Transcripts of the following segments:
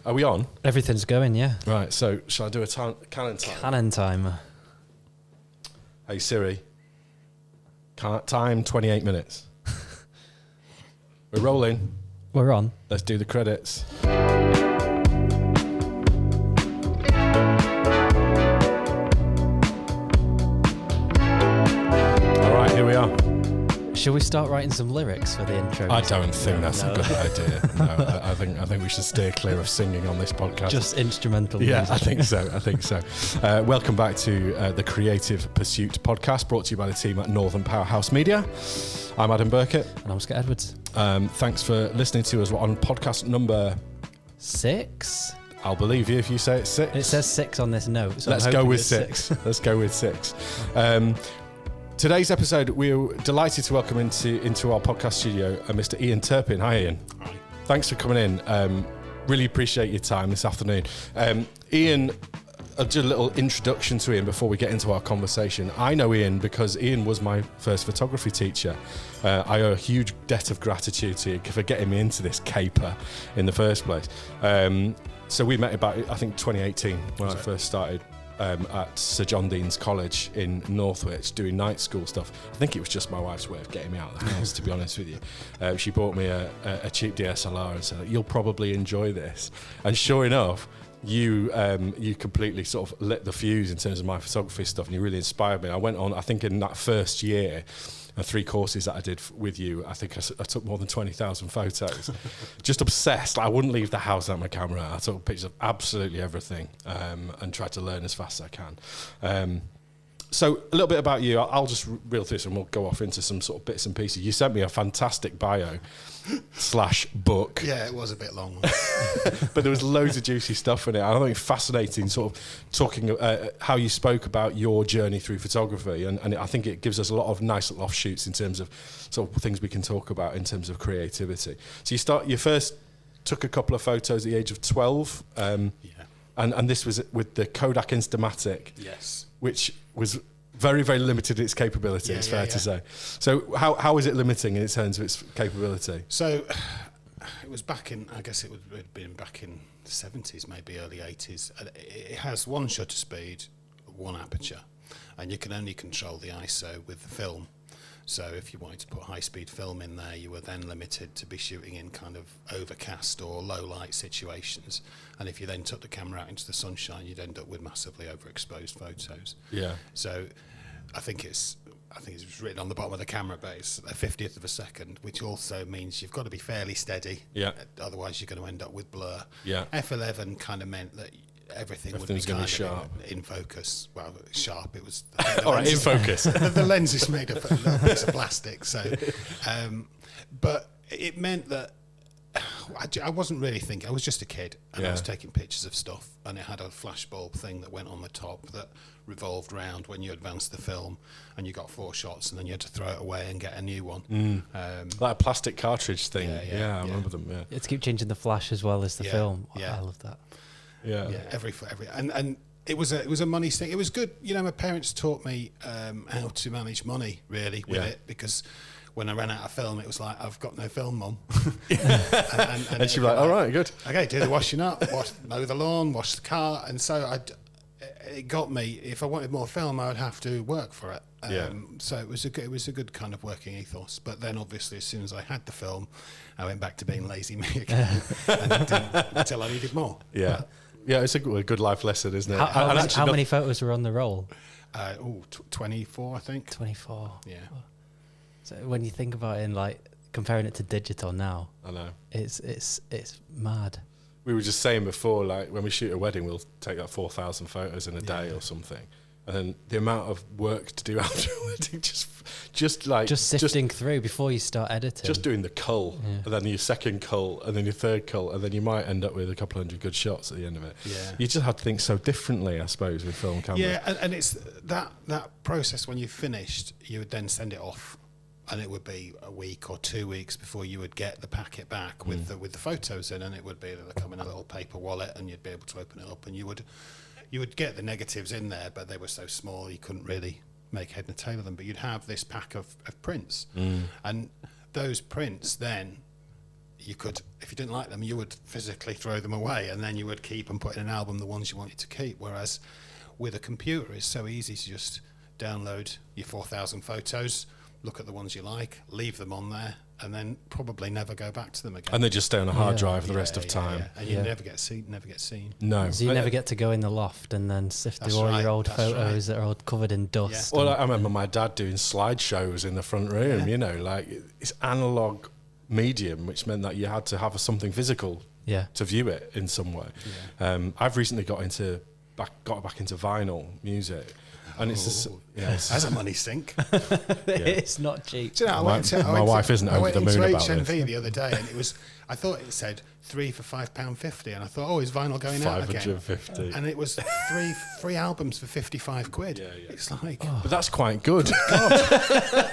Are we on? Everything's going, yeah. Right, so shall I do a canon time? Canon time. Hey Siri, time 28 minutes. We're rolling. We're on. Let's do the credits. All right, here we are. Shall we start writing some lyrics for the intro? I don't think that's a good idea. No, I think we should steer clear of singing on this podcast. Just instrumental Yeah, music. I think so. Welcome back to the Creative Pursuit podcast, brought to you by the team at Northern Powerhouse Media. I'm Adam Birkett. And I'm Scott Edwards. Thanks for listening to us on podcast number 6. I'll believe you if you say it's 6. It says 6 on this note. So Let's go with 6. Let's go with 6. Today's episode, we're delighted to welcome into our podcast studio Mr. Ian Turpin. Hi, Ian. Hi. Thanks for coming in. Really appreciate your time this afternoon. Ian, I'll do a little introduction to Ian before we get into our conversation. I know Ian because Ian was my first photography teacher. I owe a huge debt of gratitude to you for getting me into this caper in the first place. So we met about, I think, 2018 when I first started. At Sir John Dean's College in Northwich doing night school stuff. I think it was just my wife's way of getting me out of the house, to be honest with you. She bought me a cheap DSLR and said, "You'll probably enjoy this." And sure enough, you completely sort of lit the fuse in terms of my photography stuff, and you really inspired me. I went on, I think in that first year, 3 courses that I did with you, I think I took more than 20,000 photos. Just obsessed. I wouldn't leave the house without my camera. I took pictures of absolutely everything and tried to learn as fast as I can. So a little bit about you. I'll just reel through this and we'll go off into some sort of bits and pieces. You sent me a fantastic bio / book. Yeah, it was a bit long. But there was loads of juicy stuff in it. I think it's fascinating sort of talking how you spoke about your journey through photography. And I think it gives us a lot of nice little offshoots in terms of sort of things we can talk about in terms of creativity. So you first took a couple of photos at the age of 12. Yeah. And this was with the Kodak Instamatic. Yes. Which was very, very limited in its capability, it's fair to say. So how is it limiting in terms of its capability? So it was back in, I guess it would have been back in the 70s, maybe early 80s. It has one shutter speed, one aperture, and you can only control the ISO with the film. So if you wanted to put high-speed film in there, you were then limited to be shooting in kind of overcast or low-light situations. And if you then took the camera out into the sunshine, you'd end up with massively overexposed photos. Yeah. So I think it's written on the bottom of the camera, but it's a 50th of a second, which also means you've got to be fairly steady. Yeah. Otherwise, you're going to end up with blur. Yeah. F11 kind of meant that everything would be Everything's kind gonna of be sharp. in focus. Well, sharp. It was All right, in focus. the lens is made of a little piece of plastic, so. But it meant that I wasn't really thinking. I was just a kid, and I was taking pictures of stuff, and it had a flashbulb thing that went on the top that revolved round when you advanced the film, and you got 4 shots, and then you had to throw it away and get a new one. Like a plastic cartridge thing. Yeah, I remember them. Yeah. It's keep changing the flash as well as the film. Yeah. I love that. Yeah. Every and it was a money thing. It was good. You know, my parents taught me how to manage money really with it, because when I ran out of film, it was like, I've got no film, Mum. and she was like, all right, good. Okay, do the washing up, mow the lawn, wash the car. And so it got me, if I wanted more film, I would have to work for it. So it was a good kind of working ethos. But then obviously as soon as I had the film, I went back to being lazy me again until I needed more. Yeah. Yeah, it's a good life lesson, isn't it? How many photos were on the roll? 24, I think. 24. Yeah. So when you think about it, in like comparing it to digital now, I know. It's mad. We were just saying before, like when we shoot a wedding, we'll take like 4,000 photos in a day or something. And then the amount of work to do after a wedding, just sifting through before you start editing. Just doing the cull, and then your second cull, and then your third cull, and then you might end up with a couple hundred good shots at the end of it. Yeah. You just have to think so differently, I suppose, with film camera. Yeah, and it's that process when you've finished, you would then send it off, and it would be a week or 2 weeks before you would get the packet back with the photos in, and it would be they'd come in a little paper wallet, and you'd be able to open it up, and you would get the negatives in there, but they were so small you couldn't really make head and tail of them. But you'd have this pack of prints, and those prints then you could, if you didn't like them, you would physically throw them away, and then you would keep and put in an album the ones you wanted to keep. Whereas with a computer, it's so easy to just download your 4,000 photos, look at the ones you like, leave them on there, and then probably never go back to them again. And they just stay on a hard drive the rest of time. Yeah. And you never get seen. No. So you never get to go in the loft and then sift through all your old photos that are all covered in dust. Well, I remember my dad doing slideshows in the front room, you know, like it's analog medium, which meant that you had to have something physical to view it in some way. I've recently got back into vinyl music. And it's as a money sink. It's not cheap. Do you know, my wife isn't over the moon about HMV this. the other day, and I thought it said 3 for £5.50, and I thought, oh, is vinyl going out again? £550. And it was three albums for £55. Yeah. It's like, but that's quite good.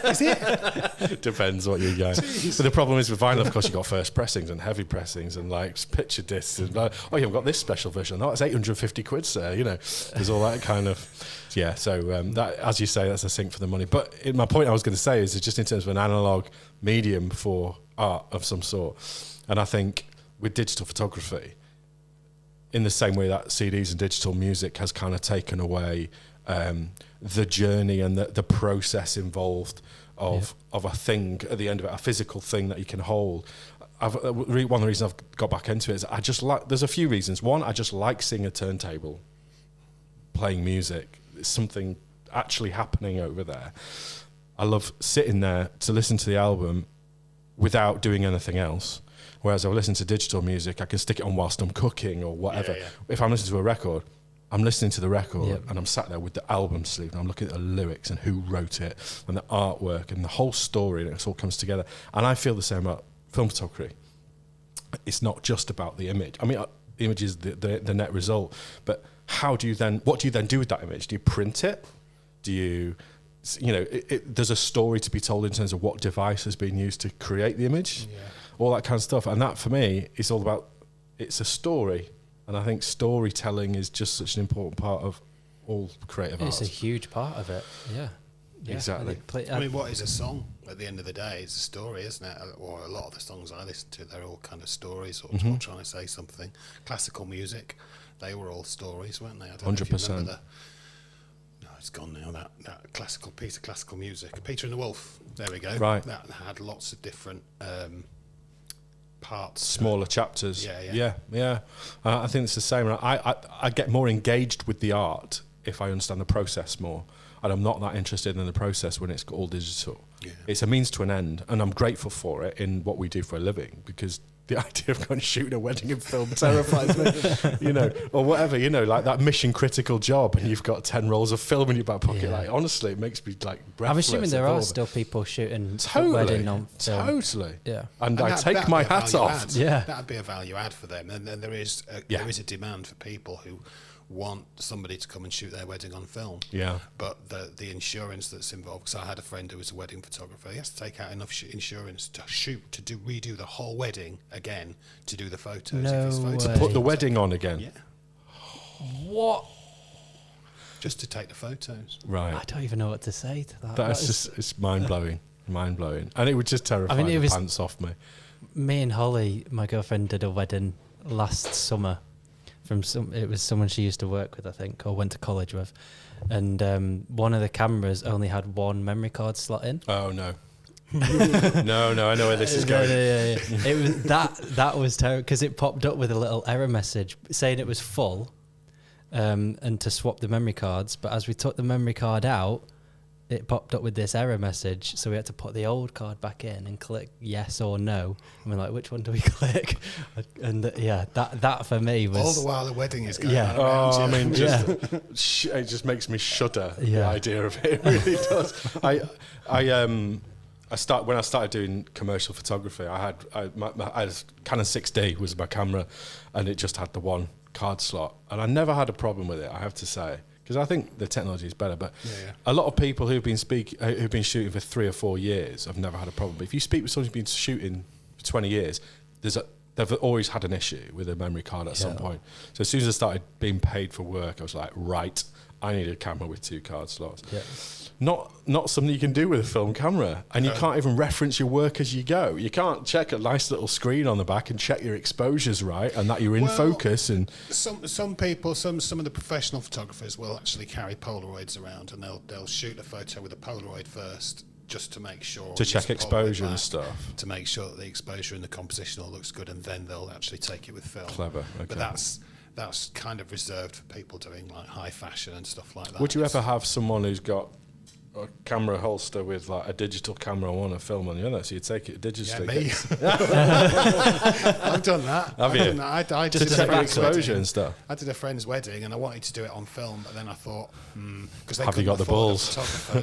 is it? Depends what you get. But the problem is with vinyl, of course, you've got first pressings and heavy pressings and like picture discs. And like, oh, you haven't got this special version. Oh, it's £850, sir. You know, there's all that kind of. Yeah, so that, as you say, that's a sink for the money. But my point I was going to say is just in terms of an analog medium for art of some sort. And I think with digital photography, in the same way that CDs and digital music has kind of taken away the journey and the process involved of a thing at the end of it, a physical thing that you can hold. One of the reasons I've got back into it is I just like, there's a few reasons. One, I just like seeing a turntable playing music. It's something actually happening over there. I love sitting there to listen to the album without doing anything else. Whereas I listen to digital music, I can stick it on whilst I'm cooking or whatever. Yeah. If I'm listening to a record, I'm listening to the record and I'm sat there with the album sleeve and I'm looking at the lyrics and who wrote it and the artwork and the whole story, and it all comes together. And I feel the same about film photography. It's not just about the image. I mean, the image is the net result, but what do you then do with that image? Do you print it? Do you, there's a story to be told in terms of what device has been used to create the image, all that kind of stuff. And that for me is all about, it's a story. And I think storytelling is just such an important part of all creative art. It's a huge part of it, yeah. Exactly. I mean, what is a song at the end of the day? It's a story, isn't it? Or a lot of the songs I listen to, they're all kind of stories or trying to say something. Classical music, they were all stories, weren't they? I don't 100%. know if you remember no, it's gone now, that classical piece of classical music. Peter and the Wolf, there we go. Right. That had lots of different parts. Smaller chapters. Yeah. I think it's the same. I get more engaged with the art if I understand the process more. And I'm not that interested in the process when it's all digital. Yeah. It's a means to an end, and I'm grateful for it in what we do for a living, because the idea of going shooting a wedding in film terrifies me, or whatever, like that mission critical job, and you've got 10 rolls of film in your back pocket. Like, honestly, it makes me like breathless. I'm assuming there are still people shooting wedding on film. Totally. Yeah. And I take my hat off. Yeah. That'd be a value add for them. And then there is a demand for people who want somebody to come and shoot their wedding on film. Yeah. But the insurance that's involved, because I had a friend who was a wedding photographer, he has to take out enough insurance to redo the whole wedding again to do the photos. To put the wedding on again? Yeah. What? Just to take the photos. Right. I don't even know what to say to that. It's mind-blowing. Mind-blowing. And it would just terrify the pants off me. Me and Holly, my girlfriend, did a wedding last summer. It was someone she used to work with, I think, or went to college with, and one of the cameras only had one memory card slot in. Oh no. No, I know where this is going. Yeah. It was that was terrible, because it popped up with a little error message saying it was full, and to swap the memory cards. But as we took the memory card out, it popped up with this error message, so we had to put the old card back in and click yes or no. And we're like, which one do we click? And that for me was all the while the wedding is going on around. I mean, it just makes me shudder. The idea of it really does. When I started doing commercial photography, I had Canon 6D was my camera, and it just had the one card slot, and I never had a problem with it, I have to say. Because I think the technology is better, but a lot of people who've been shooting for 3 or 4 years have never had a problem. But if you speak with someone who's been shooting for 20 years, there's they've always had an issue with a memory card at some point. So as soon as I started being paid for work, I was like, right, I need a camera with 2 card slots. Yeah. Not something you can do with a film camera, and you can't even reference your work as you go. You can't check a nice little screen on the back and check your exposures right and that you're in focus. And some people, some of the professional photographers will actually carry Polaroids around, and they'll shoot a photo with a Polaroid first, just to make sure to check exposure and stuff, to make sure that the exposure and the composition all looks good, and then they'll actually take it with film. Clever. Okay. But that's kind of reserved for people doing like high fashion and stuff like that. Would you ever have someone who's got a camera holster with like a digital camera on one, a film on the other, so you take it digitally? Yeah, me. I've done that. Have you? I just to check the exposure and stuff. I did a friend's wedding and I wanted to do it on film, but then I thought, because they have you got the balls?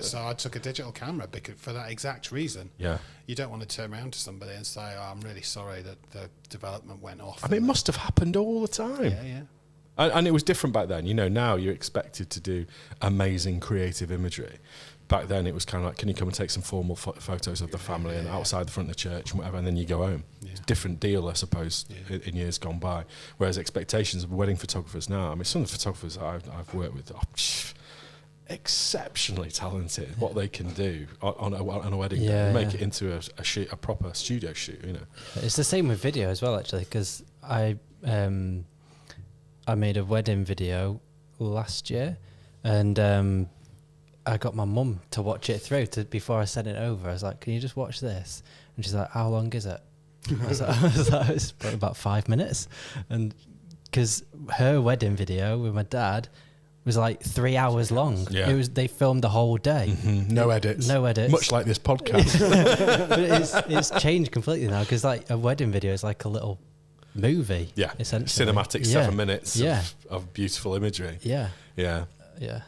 So I took a digital camera for that exact reason. Yeah. You don't want to turn around to somebody and say, "Oh, I'm really sorry that the development went off." I mean, it must have happened all the time. Yeah. And it was different back then. You know, now you're expected to do amazing creative imagery. Back then it was kind of like, can you come and take some formal photos of the family and outside the front of the church and whatever, and then you go home. It's a different deal, I suppose, in years gone by. Whereas expectations of wedding photographers now, I mean, some of the photographers I've worked with are exceptionally talented. What they can do on a wedding day, make it into a proper studio shoot, you know. It's the same with video as well, actually, because I made a wedding video last year, and I got my mum to watch it through before I sent it over. I was like, "Can you just watch this?" And she's like, "How long is it?" I was like, "It's probably about 5 minutes," and because her wedding video with my dad was like 3 hours long. Yeah. They filmed the whole day. Mm-hmm. No edits. Much like this podcast. But it's changed completely now, because like a wedding video is like a little movie. Yeah, essentially. Cinematic 7 minutes of beautiful imagery. Yeah.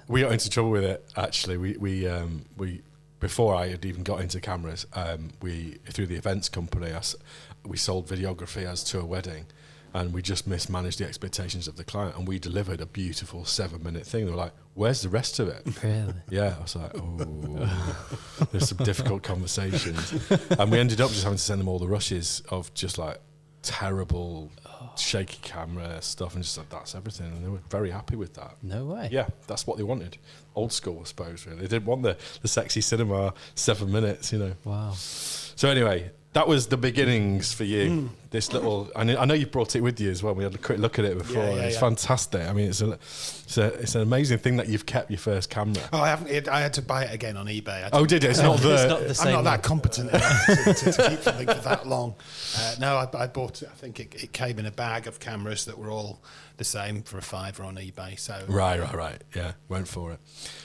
We got into trouble with it, actually. We before I had even got into cameras, we through the events company, we sold videography as to a wedding, and we just mismanaged the expectations of the client, and we delivered a beautiful 7-minute thing. They were like, "Where's the rest of it?" Really? Yeah, I was like, "Oh, there's some difficult conversations," and we ended up just having to send them all the rushes of just like terrible shaky camera stuff, and just like, that's everything, and they were very happy with that. No way. Yeah, that's what they wanted. Old school, I suppose, really. They didn't want the sexy cinema 7 minutes, you know. Wow. So anyway, that was the beginnings for you. This little, I know you brought it with you as well. We had a quick look at it before. It's fantastic. I mean, it's an amazing thing that you've kept your first camera. Oh, I haven't. I had to buy it again on eBay. Did it? It's not the same. I'm not that competent enough to keep something for that long. No, I bought it. I think it came in a bag of cameras that were all the same for $5 on eBay. So right. Yeah, went for it.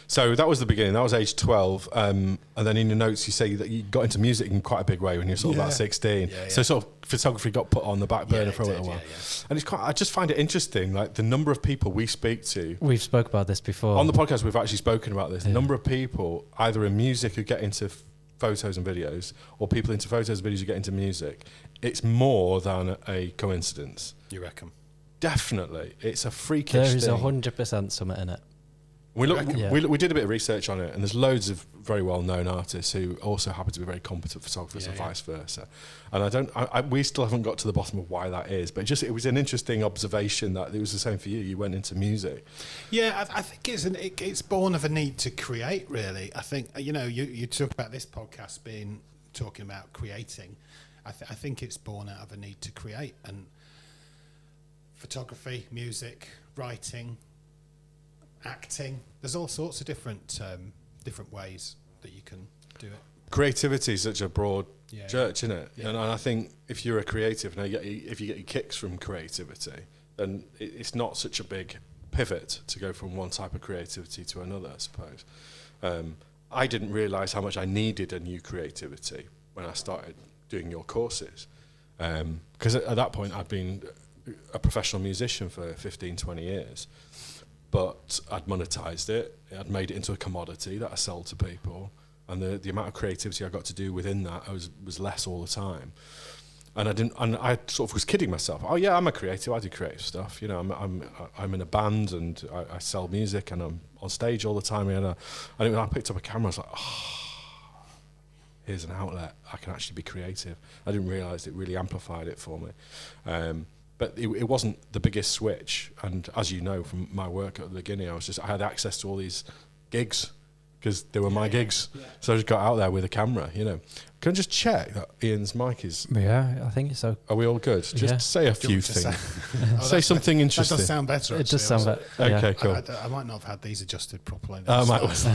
So that was the beginning. That was age 12. And then in your notes, you say that you got into music in quite a big way when you were sort of about 16. So sort of photography got put on the back burner for a little while. And it's I just find it interesting, like the number of people we speak to. We've spoke about this before. On the podcast, we've actually spoken about this. The number of people, either in music who get into photos and videos, or people into photos and videos who get into music, it's more than a coincidence. You reckon? Definitely. It's a freakish thing. There is 100% something in it. We did a bit of research on it, and there's loads of very well-known artists who also happen to be very competent photographers, and vice versa. And we still haven't got to the bottom of why that is, but it was an interesting observation that it was the same for you. You went into music. Yeah, I think it's born of a need to create. Really, I think you talk about this podcast talking about creating. I think it's born out of a need to create, and photography, music, writing, acting. There's all sorts of different ways that you can do it. Creativity is such a broad church, isn't it? Yeah. And I think if you're a creative, if you get your kicks from creativity, then it's not such a big pivot to go from one type of creativity to another, I suppose. I didn't realise how much I needed a new creativity when I started doing your courses. Because at that point, I'd been a professional musician for 15, 20 years. But I'd monetised it. I'd made it into a commodity that I sold to people, and the amount of creativity I got to do within that was less all the time. And I sort of was kidding myself. Oh yeah, I'm a creative. I do creative stuff. You know, I'm in a band and I sell music and I'm on stage all the time. And when I picked up a camera, I was like, here's an outlet. I can actually be creative. I didn't realise it really amplified it for me. But it wasn't the biggest switch. And as you know from my work at the beginning, I had access to all these gigs because they were my gigs. Yeah. So I just got out there with a camera, you know. Can I just check that Ian's mic is... Yeah, I think so. Are we all good? Just say a few things. Say something interesting. That does sound better, actually. It does sound better. Okay, cool. I might not have had these adjusted properly. I just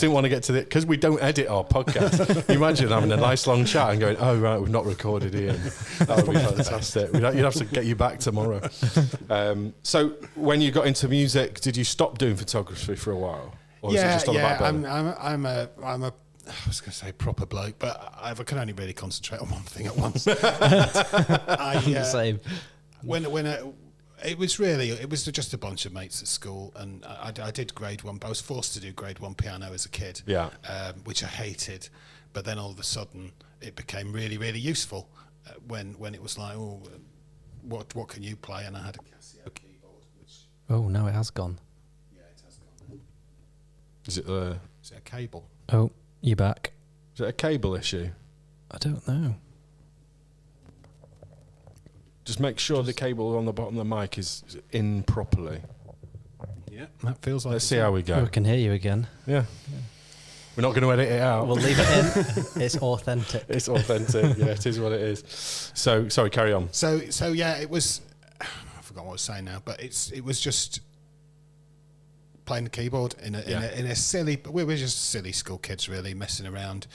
didn't want to get to it because we don't edit our podcast. You imagine having a nice long chat and going, oh, right, we've not recorded Ian. That would be fantastic. You'd have to get you back tomorrow. So when you got into music, did you stop doing photography for a while? Or was it just on the back burner? I'm a I was going to say proper bloke, but I can only really concentrate on one thing at once. Same. It was just a bunch of mates at school, and I did grade 1. But I was forced to do grade 1 piano as a kid, which I hated. But then all of a sudden, it became really, really useful when it was like, oh, what can you play? And I had a Casio keyboard. Oh no, it has gone. Yeah, it has gone. Is it a cable? Oh. You back? Is it a cable issue? I don't know. Just make sure the cable on the bottom of the mic is in properly. Yeah, that feels like. Let's see how we go. We can hear you again. Yeah. We're not going to edit it out. We'll leave it in. It's authentic. It's authentic. Yeah, it is what it is. So, sorry, carry on. So yeah, it was. I forgot what I was saying now, but it was just playing the keyboard in a silly. We were just silly school kids, really messing around,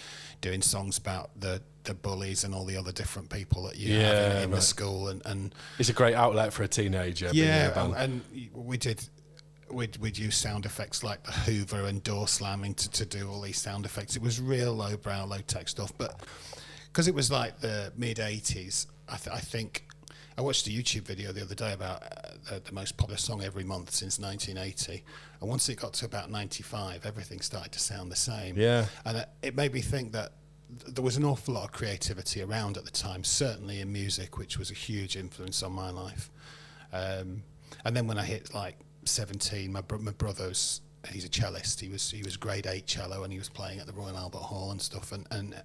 doing songs about the bullies and all the other different people that you have in the school, and it's a great outlet for a teenager. Yeah, and we'd use sound effects like the Hoover and door slamming to do all these sound effects. It was real lowbrow, low tech stuff, but because it was like the mid '80s, I think. I watched a YouTube video the other day about the most popular song every month since 1980, and once it got to about 95, everything started to sound the same. Yeah, and it made me think that there was an awful lot of creativity around at the time, certainly in music, which was a huge influence on my life. And then when I hit like 17, my brother's, he's a cellist. He was grade 8 cello, and he was playing at the Royal Albert Hall and stuff, and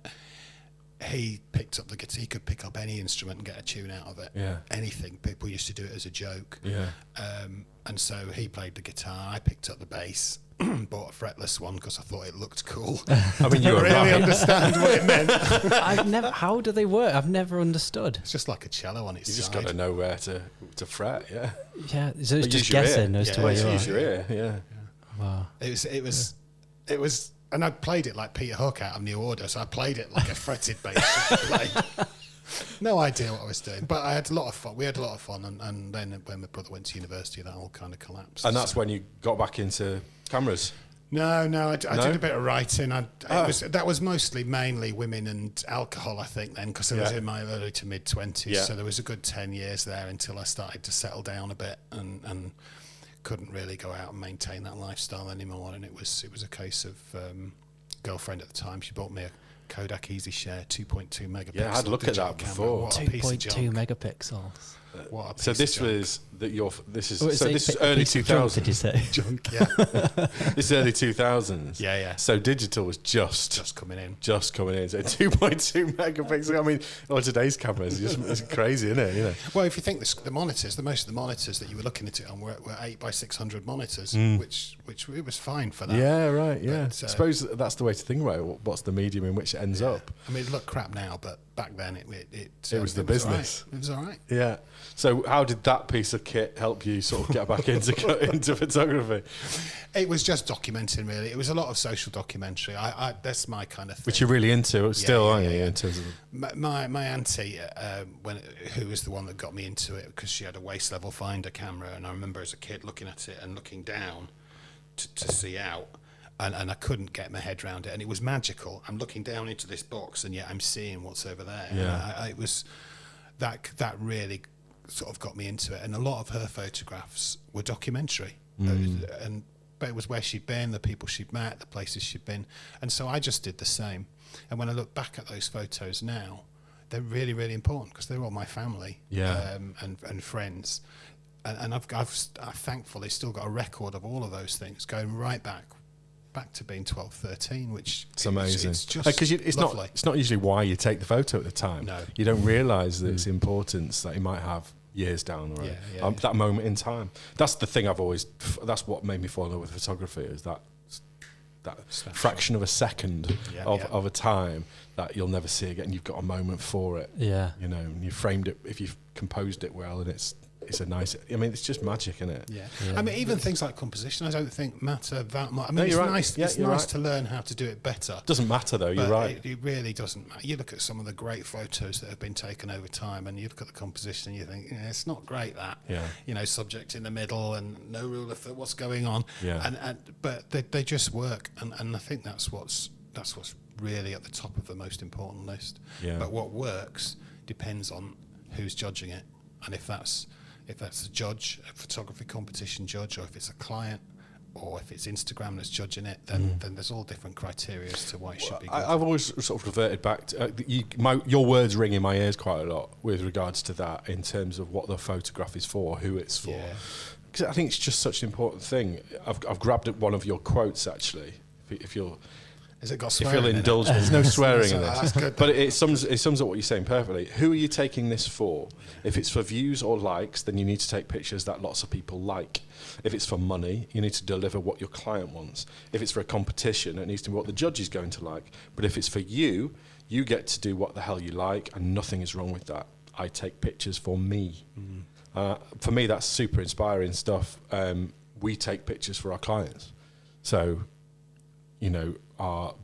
he picked up the guitar. He could pick up any instrument and get a tune out of it. Yeah. Anything. People used to do it as a joke. Yeah. And so he played the guitar. I picked up the bass. Bought a fretless one because I thought it looked cool. I mean, you were really right. Understand what it meant. How do they work? I've never understood. It's just like a cello on its You side. just got to know where to fret. Yeah. Yeah. So it's just guessing as to where you are. Use your ear. Yeah. Wow. It was. And I played it like Peter Hook out of New Order, so I played it like a fretted bass. No idea what I was doing, but I had a lot of fun. We had a lot of fun, and then when my brother went to university, that all kind of collapsed. And that's when you got back into cameras? No, I did a bit of writing. That was mainly women and alcohol, I think, then, because I was in my early to mid-20s, so there was a good 10 years there until I started to settle down a bit and couldn't really go out and maintain that lifestyle anymore. And it was a case of girlfriend at the time. She bought me a Kodak EasyShare 2.2 megapixel. Yeah, I had a look at that before. 2.2 megapixels. What a piece so this of junk. Was that this is Oh, so this is early 2000s. Did you say Junk, yeah. This is early 2000s. Yeah. So digital was just coming in. So 2.2 megapixels. I mean, today's cameras, it's crazy, isn't it? You know. Well, if you think the monitors, most of the monitors that you were looking at it on were 8x600 monitors, which it was fine for that. Yeah, right. Yeah. But, I suppose that's the way to think about it. What's the medium in which it ends up? I mean, it looked crap now, but back then it was the business. It was all right. Yeah. So how did that piece of kit help you sort of get back into photography? It was just documenting, really. It was a lot of social documentary. That's my kind of thing. Which you're really into still, aren't you? Yeah. In terms of my auntie, who was the one that got me into it, because she had a waist level finder camera, and I remember as a kid looking at it and looking down to see out. And I couldn't get my head around it, and it was magical. I'm looking down into this box, and yet I'm seeing what's over there. Yeah. It was that really sort of got me into it, and a lot of her photographs were documentary, but it was where she'd been, the people she'd met, the places she'd been, and so I just did the same. And when I look back at those photos now, they're really, really important because they're all my family, and friends, and I've thankfully still got a record of all of those things going right back back to being 12, 13, which it's amazing. It's just because it's lovely. not usually why you take the photo at the time. No. You don't realise its importance that you might have years down the road. That moment in time. That's the thing that's what made me fall in love with photography, is that fraction of a second of a time that you'll never see again. You've got a moment for it. Yeah. You know, and you framed it, if you've composed it well, and it's a nice, I mean, it's just magic, isn't it? Yeah. I mean, even things like composition, I don't think matter that much. I mean, No, it's you're right. nice. Yeah, It's you're nice right. to learn how to do it better. Doesn't matter though. You're But right. it really doesn't matter. You look at some of the great photos that have been taken over time, and you look at the composition, and you think, it's not great. That, subject in the middle and no rule of what's going on. Yeah. But they just work, and I think that's what's really at the top of the most important list. Yeah. But what works depends on who's judging it, and if that's a judge, a photography competition judge, or if it's a client, or if it's Instagram that's judging it, then there's all different criteria as to why it should be good. I've always sort of reverted back to your words ring in my ears quite a lot with regards to that, in terms of what the photograph is for, who it's for. Because I think it's just such an important thing. I've grabbed at one of your quotes actually. If you'll Has it got if swearing you'll in it? indulge me, there's no swearing in That's this. good. But it sums up what you're saying perfectly. Who are you taking this for? If it's for views or likes, then you need to take pictures that lots of people like. If it's for money, you need to deliver what your client wants. If it's for a competition, it needs to be what the judge is going to like. But if it's for you, you get to do what the hell you like, and nothing is wrong with that. I take pictures for me. For me, that's super inspiring stuff. We take pictures for our clients. So, our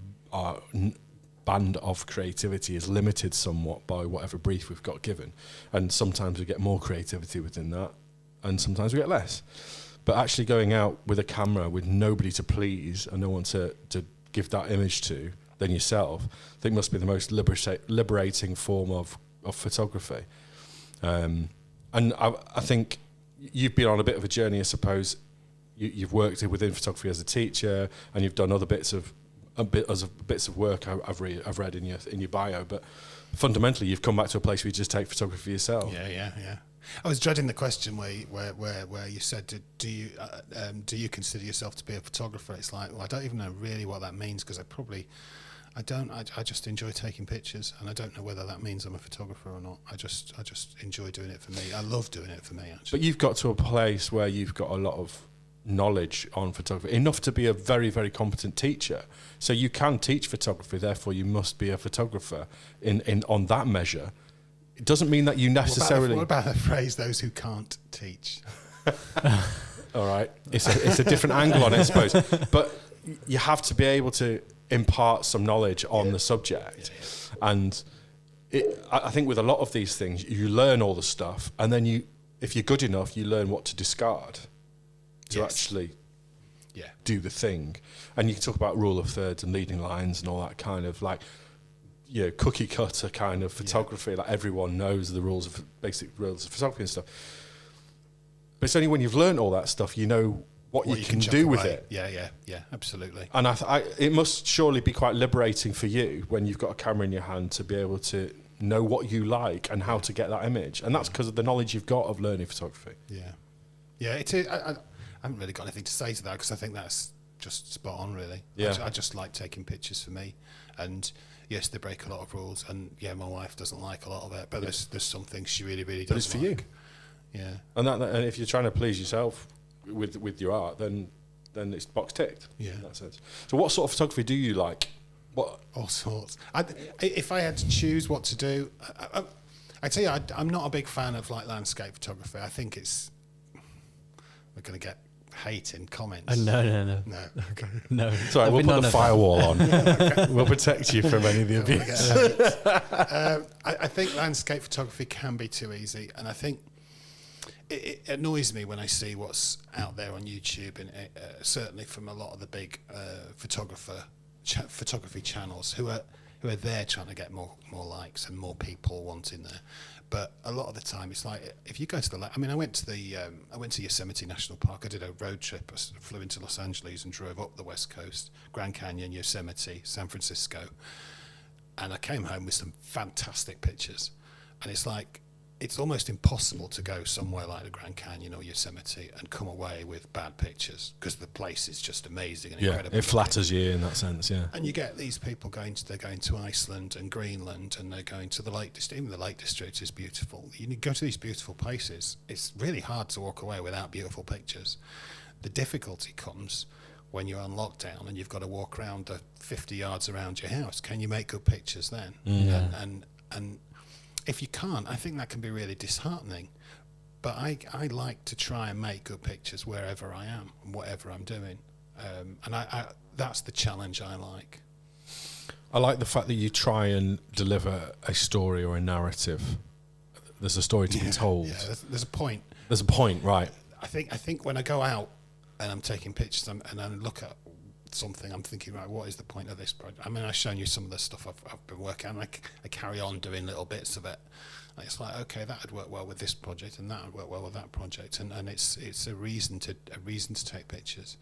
band of creativity is limited somewhat by whatever brief we've got given, and sometimes we get more creativity within that, and sometimes we get less. But actually going out with a camera with nobody to please and no one to give that image to than yourself, I think must be the most liberating form of photography. And I think you've been on a bit of a journey, I suppose. You've worked within photography as a teacher, and you've done other bits of work I've read in your bio. But fundamentally, you've come back to a place where you just take photography yourself. Yeah. I was dreading the question where you said, do you consider yourself to be a photographer? It's like, well, I don't even know really what that means, because I don't. I just enjoy taking pictures, and I don't know whether that means I'm a photographer or not. I just enjoy doing it for me. I love doing it for me, actually. But you've got to a place where you've got a lot of knowledge on photography, enough to be a very, very competent teacher. So you can teach photography, therefore you must be a photographer in on that measure. It doesn't mean that you necessarily... What about the phrase, those who can't teach? All right. It's a different angle on it, I suppose. But you have to be able to impart some knowledge on the subject. And I think with a lot of these things, you learn all the stuff, and then if you're good enough, you learn what to discard to actually do the thing. And you can talk about rule of thirds and leading lines and all that kind of cookie cutter kind of photography. Like everyone knows the basic rules of photography and stuff. But it's only when you've learned all that stuff, you know what you can do with it. Yeah, absolutely. And it must surely be quite liberating for you when you've got a camera in your hand to be able to know what you like and how to get that image. And that's because of the knowledge you've got of learning photography. Yeah, it is. I haven't really got anything to say to that, because I think that's just spot on, really. Yeah. I just like taking pictures for me. And yes, they break a lot of rules. And my wife doesn't like a lot of it, but there's some things she really, really does. But it's for you. Yeah. And if you're trying to please yourself with your art, then it's box ticked. Yeah. In that sense. So what sort of photography do you like? What? All sorts. If I had to choose what to do, I tell you, I'm not a big fan of landscape photography. I think we're going to get hate in comments. No. No. Okay. No. Sorry, we'll put the firewall on. We'll protect you from any of the abuse. I think landscape photography can be too easy, and I think it annoys me when I see what's out there on YouTube, and certainly from a lot of the big photography channels who are there trying to get more likes and more people wanting there. But a lot of the time, it's like, if you go to I went to Yosemite National Park. I did a road trip. I flew into Los Angeles and drove up the West Coast, Grand Canyon, Yosemite, San Francisco, and I came home with some fantastic pictures. And it's like, it's almost impossible to go somewhere like the Grand Canyon or Yosemite and come away with bad pictures, because the place is just amazing and incredible. It flatters you in that sense, yeah. And you get these people they're going to Iceland and Greenland, and they're going to the Lake District. Even the Lake District is beautiful. You go to these beautiful places. It's really hard to walk away without beautiful pictures. The difficulty comes when you're on lockdown and you've got to walk around the 50 yards around your house. Can you make good pictures then? And if you can't, I think that can be really disheartening. But I like to try and make good pictures wherever I am and whatever I'm doing. And I that's the challenge I like. I like the fact that you try and deliver a story or a narrative. There's a story to be told. Yeah, there's a point. There's a point, right. I think when I go out and I'm taking pictures and I look at something, I'm thinking, right, what is the point of this project? I mean, I've shown you some of the stuff I've been working on. I carry on doing little bits of it. And it's like, okay, that would work well with this project, and that would work well with that project, and it's a reason to take pictures.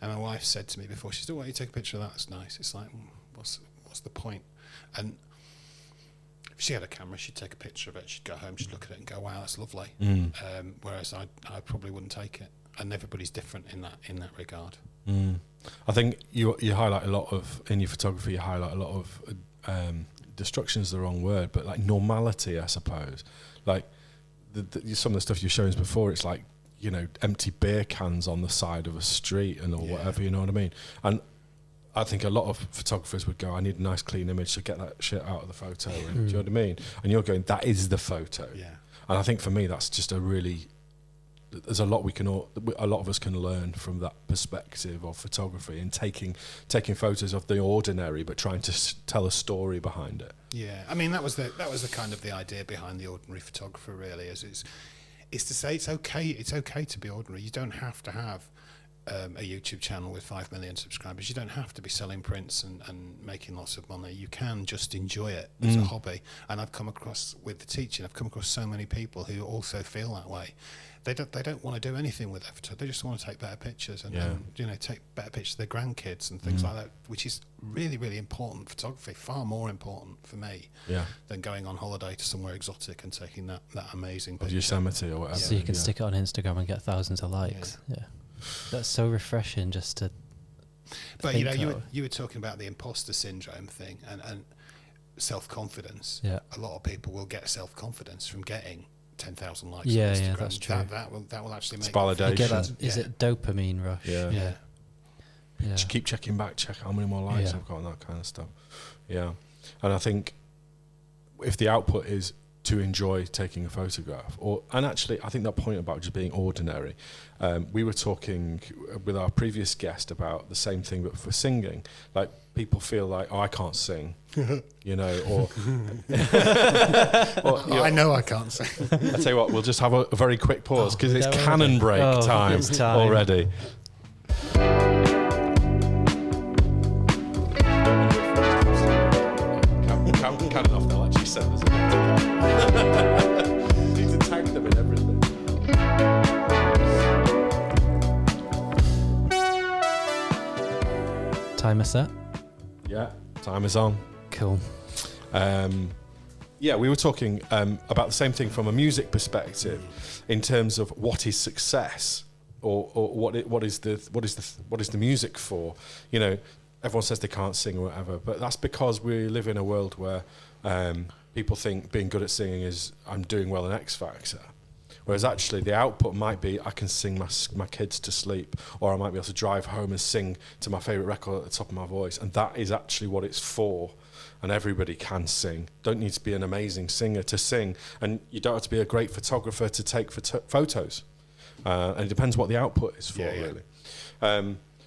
And my wife said to me before, she said, "Oh, why don't you take a picture of that? That's nice." It's like, what's the point? And if she had a camera, she'd take a picture of it. She'd go home, she'd look at it and go, "Wow, that's lovely." Whereas I probably wouldn't take it. And everybody's different in that regard. I think you highlight a lot of, in your photography, you highlight a lot of, destruction is the wrong word, but like normality, I suppose. Like some of the stuff you've shown us before, it's like, you know, empty beer cans on the side of a street and whatever, you know what I mean? And I think a lot of photographers would go, I need a nice clean image to get that shit out of the photo. And, do you know what I mean? And you're going, that is the photo. Yeah. And I think for me, that's just there's a lot a lot of us can learn from that perspective of photography and taking photos of the ordinary, but trying to tell a story behind it. Yeah, I mean that was the kind of the idea behind the ordinary photographer. Really, is to say it's okay to be ordinary. You don't have to have a YouTube channel with 5 million subscribers. You don't have to be selling prints and making lots of money. You can just enjoy it as a hobby. And I've come across, with the teaching, I've come across so many people who also feel that way. They don't want to do anything with their photography. They just want to take better pictures and you know, take better pictures of their grandkids and things like that, which is really, really important. Photography, far more important for me than going on holiday to somewhere exotic and taking that amazing picture. Yosemite or whatever. So you can stick it on Instagram and get thousands of likes. Yeah. That's so refreshing just to. But you know, you were talking about the imposter syndrome thing and self-confidence. Yeah. A lot of people will get self-confidence from getting 10,000 likes. Yeah, on Instagram. yeah, that's true. That will actually make it's validation. You get that, is it dopamine rush? Yeah. Just keep checking back, check how many more likes I've got and that kind of stuff. Yeah. And I think if the output is to enjoy taking a photograph, and actually I think that point about just being ordinary, we were talking with our previous guest about the same thing but for singing. Like people feel like, oh, I can't sing, you know, or I know I can't sing. I tell you what, we'll just have a very quick pause because it's cannon break time already. Cannon off, they'll actually send us a need to tag them in everything. Timer set? Yeah, time is on. Cool. Yeah, we were talking about the same thing from a music perspective, in terms of what is success, or what is the music for? You know, everyone says they can't sing or whatever, but that's because we live in a world where people think being good at singing is I'm doing well in X Factor. Whereas actually the output might be I can sing my kids to sleep, or I might be able to drive home and sing to my favourite record at the top of my voice. And that is actually what it's for. And everybody can sing. Don't need to be an amazing singer to sing. And you don't have to be a great photographer to take photos. And it depends what the output is for, really.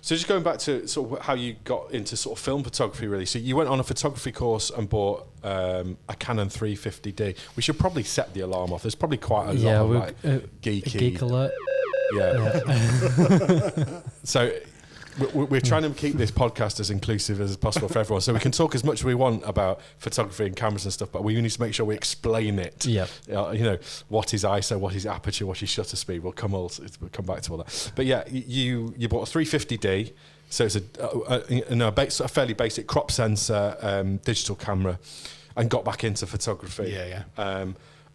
So just going back to sort of how you got into sort of film photography, really. So you went on a photography course and bought a Canon 350D. We should probably set the alarm off. There's probably quite a lot of like geeky. Geek alert. Yeah. So we're trying to keep this podcast as inclusive as possible for everyone. So we can talk as much as we want about photography and cameras and stuff, but we need to make sure we explain it. Yeah. You know, what is ISO, what is aperture, what is shutter speed. We'll come back to all that. But yeah, you bought a 350D. So it's a fairly basic crop sensor digital camera, and got back into photography. Yeah.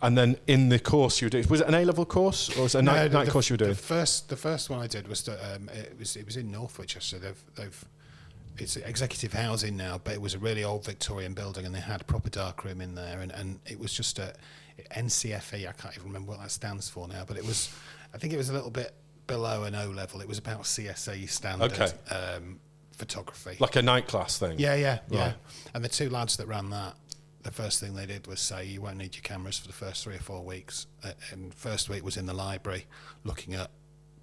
And then in the course you were doing, was it an A-level course or was it a night course you were doing? The first one I did was it was in Northwich. So it's executive housing now, but it was a really old Victorian building, and they had a proper darkroom in there, and it was just a NCFE. I can't even remember what that stands for now, but I think it was a little bit below an O level. It was about CSE standard photography, like a night class thing. Yeah. And the two lads that ran that, the first thing they did was say, you won't need your cameras for the first 3 or 4 weeks. And first week was in the library, looking at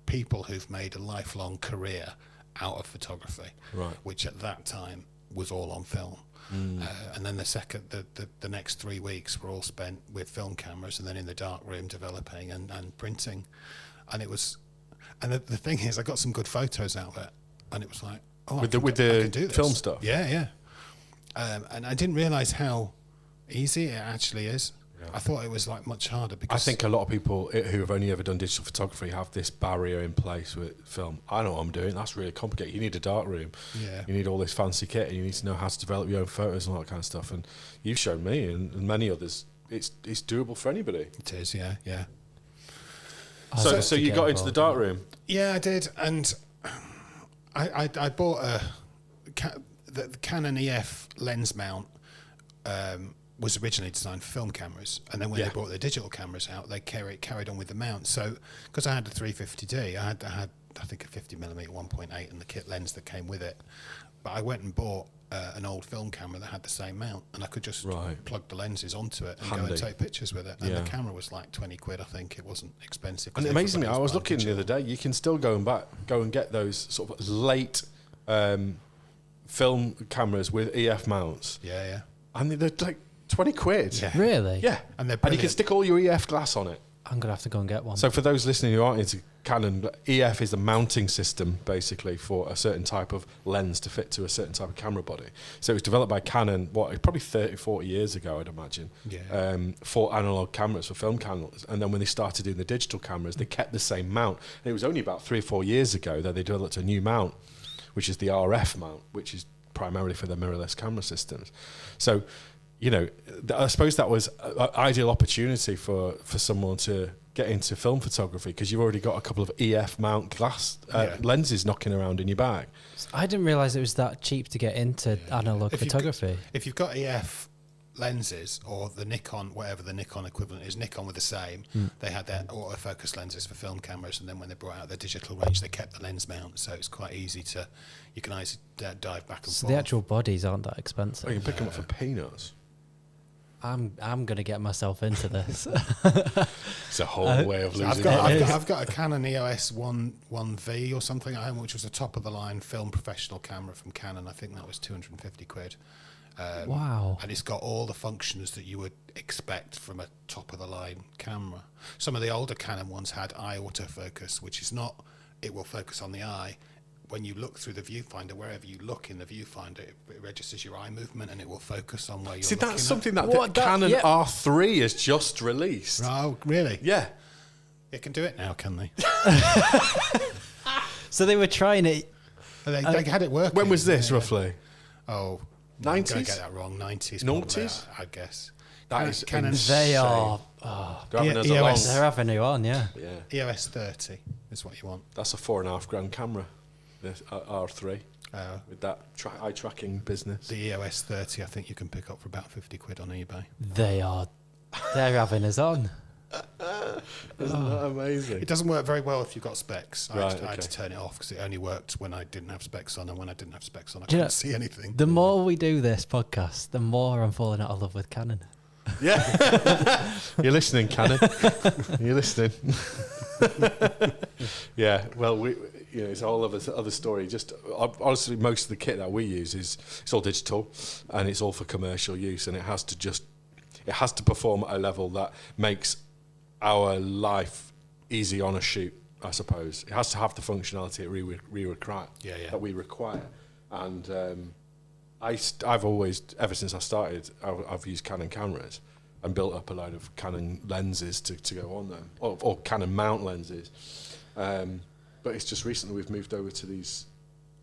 people who've made a lifelong career out of photography, right, which at that time was all on film. And then the next 3 weeks were all spent with film cameras, and then in the dark room developing and printing. And it was, and the thing is, I got some good photos out of it, and it was like, with the film stuff. Yeah. And I didn't realise how easy it actually is. Yeah. I thought it was like much harder because I think a lot of people who have only ever done digital photography have this barrier in place with film. I know what I'm doing. That's really complicated. You need a dark room. Yeah. You need all this fancy kit, and you need to know how to develop your own photos and all that kind of stuff. And you've shown me and many others it's doable for anybody. It is, yeah. So you got into the dark room? Yeah, I did, and I bought the Canon EF lens mount. Was originally designed for film cameras, and then when they brought the digital cameras out, they carried on with the mount. So, because I had the 350D, I had I think a 50mm 1.8 and the kit lens that came with it. But I went and bought an old film camera that had the same mount, and I could just plug the lenses onto it and go and take pictures with it. And the camera was like 20 quid, I think. It wasn't expensive. And amazingly, I was looking the other day, you can still go and get those sort of late film cameras with EF mounts. Yeah. And they're like 20 quid. Yeah. Really? Yeah. And you can stick all your EF glass on it. I'm going to have to go and get one. So for those listening who aren't into Canon, EF is a mounting system, basically, for a certain type of lens to fit to a certain type of camera body. So it was developed by Canon, probably 30, 40 years ago, I'd imagine, for analog cameras, for film cameras. And then when they started doing the digital cameras, they kept the same mount. And it was only about 3 or 4 years ago that they developed a new mount, which is the RF mount, which is primarily for the mirrorless camera systems. So, I suppose that was an ideal opportunity for someone to get into film photography, because you've already got a couple of EF mount glass lenses knocking around in your bag. I didn't realise it was that cheap to get into analog photography. If you've got EF lenses, or the Nikon, whatever the Nikon equivalent is, Nikon were the same. They had their autofocus lenses for film cameras, and then when they brought out their digital range, they kept the lens mount, so it's quite easy to, you can always dive back and forth. The actual bodies aren't that expensive. You can pick them up for peanuts. I'm going to get myself into this. It's a whole way of losing. I've got a Canon EOS 1V or something at home, which was a top of the line film professional camera from Canon. I think that was 250 quid. Wow. And it's got all the functions that you would expect from a top of the line camera. Some of the older Canon ones had eye autofocus, which is not, it will focus on the eye. When you look through the viewfinder, wherever you look in the viewfinder, it registers your eye movement, and it will focus on where you're looking. See, that's something that the Canon R3 has just released. Oh, really? Yeah. They can do it now, can they? So they were trying it. They had it working. When was this, roughly? Oh, 90s? I'm going to get that wrong. 90s. Noughties? I guess. That is Canon. They are. They're having you on, yeah. EOS 30 is what you want. That's a $4.5 grand camera, the R3, with that eye tracking business. The EOS 30, I think you can pick up for about 50 quid on eBay. They're having us on. Isn't that amazing? It doesn't work very well if you've got specs. I Right, had to okay. turn it off because it only worked when I didn't have specs on, and when I didn't have specs on, I couldn't see anything. The more we do this podcast, the more I'm falling out of love with Canon. Yeah. You're listening, Canon. You're listening. Yeah, well, it's a whole other story. Just honestly, most of the kit that we use it's all digital, and it's all for commercial use, and it has to perform at a level that makes our life easy on a shoot, I suppose. It has to have the functionality that we require. And I've always, ever since I started, I've used Canon cameras and built up a load of Canon lenses to go on them, or Canon mount lenses. But it's just recently we've moved over to these